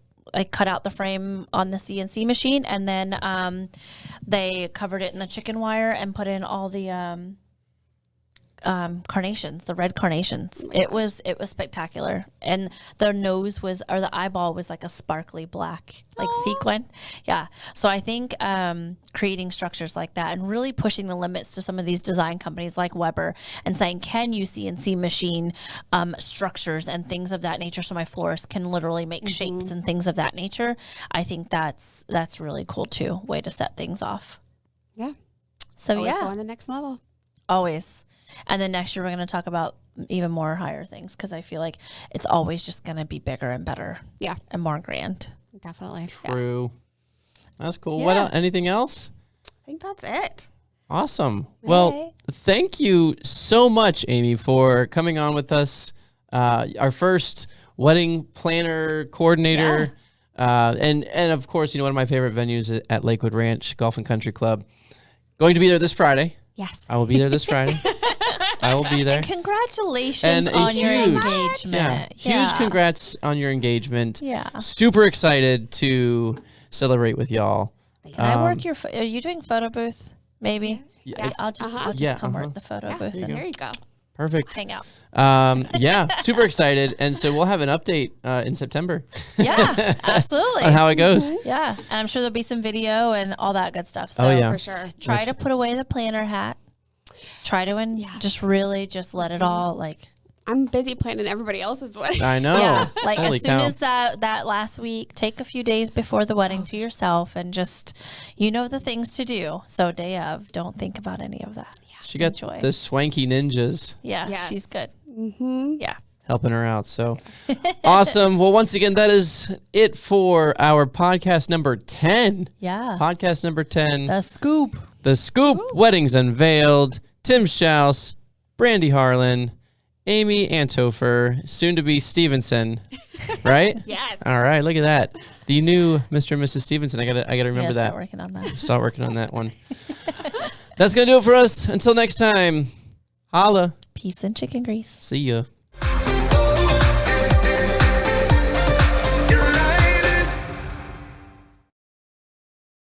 Speaker 2: cut out the frame on the CNC machine, and then they covered it in the chicken wire and put in all the carnations, the red carnations. It was spectacular, and the nose or the eyeball was like a sparkly black sequin. Yeah, so I think creating structures like that and really pushing the limits to some of these design companies like Weber and saying, can you CNC machine structures and things of that nature, so my florist can literally make shapes and things of that nature. I think that's really cool too. Way to set things off.
Speaker 3: Yeah.
Speaker 2: So
Speaker 3: always go on the next level.
Speaker 2: Always. And then next year we're going to talk about even more higher things, because I feel like it's always just going to be bigger and better.
Speaker 3: Yeah.
Speaker 2: And more grand.
Speaker 3: Definitely.
Speaker 1: True. Yeah. That's cool. Yeah. What else? Anything else?
Speaker 3: I think that's it.
Speaker 1: Awesome. Well, thank you so much, Amy, for coming on with us. Our first wedding planner coordinator. Yeah. And of course, one of my favorite venues at Lakewood Ranch Golf and Country Club. Going to be there this Friday.
Speaker 3: Yes.
Speaker 1: I will be there this Friday. I will be there.
Speaker 2: And congratulations on your engagement.
Speaker 1: Yeah, huge congrats on your engagement.
Speaker 2: Yeah.
Speaker 1: Super excited to celebrate with y'all.
Speaker 2: Can I work are you doing photo booth? Maybe?
Speaker 3: Yeah.
Speaker 2: I'll just come work the photo booth.
Speaker 3: There you go.
Speaker 1: Perfect.
Speaker 2: Hang out.
Speaker 1: Super excited. And so we'll have an update in September.
Speaker 2: Yeah, absolutely.
Speaker 1: On how it goes.
Speaker 2: Yeah. And I'm sure there'll be some video and all that good stuff. So
Speaker 3: for sure.
Speaker 2: Try to put away the planner hat. Try to just really just let it all
Speaker 3: I'm busy planning everybody else's wedding.
Speaker 1: I know.
Speaker 2: Yeah. As soon as that last week, take a few days before the wedding to yourself and just, the things to do. So day of, don't think about any of that. Yeah,
Speaker 1: she got the swanky ninjas.
Speaker 2: Yeah, she's good.
Speaker 3: Mm-hmm.
Speaker 2: Yeah.
Speaker 1: Helping her out. So awesome. Well, once again, that is it for our podcast number 10.
Speaker 2: Yeah.
Speaker 1: Podcast number 10.
Speaker 2: The Scoop.
Speaker 1: The Scoop. Weddings Unveiled. Tim Schaus, Brandy Harlan, Amy Anthofer, soon to be Stevenson, right?
Speaker 3: Yes.
Speaker 1: All right, look at that. The new Mr. and Mrs. Stevenson. I gotta remember that.
Speaker 2: Start working on that.
Speaker 1: Start working on that one. That's gonna do it for us. Until next time, holla.
Speaker 2: Peace and chicken grease.
Speaker 1: See ya.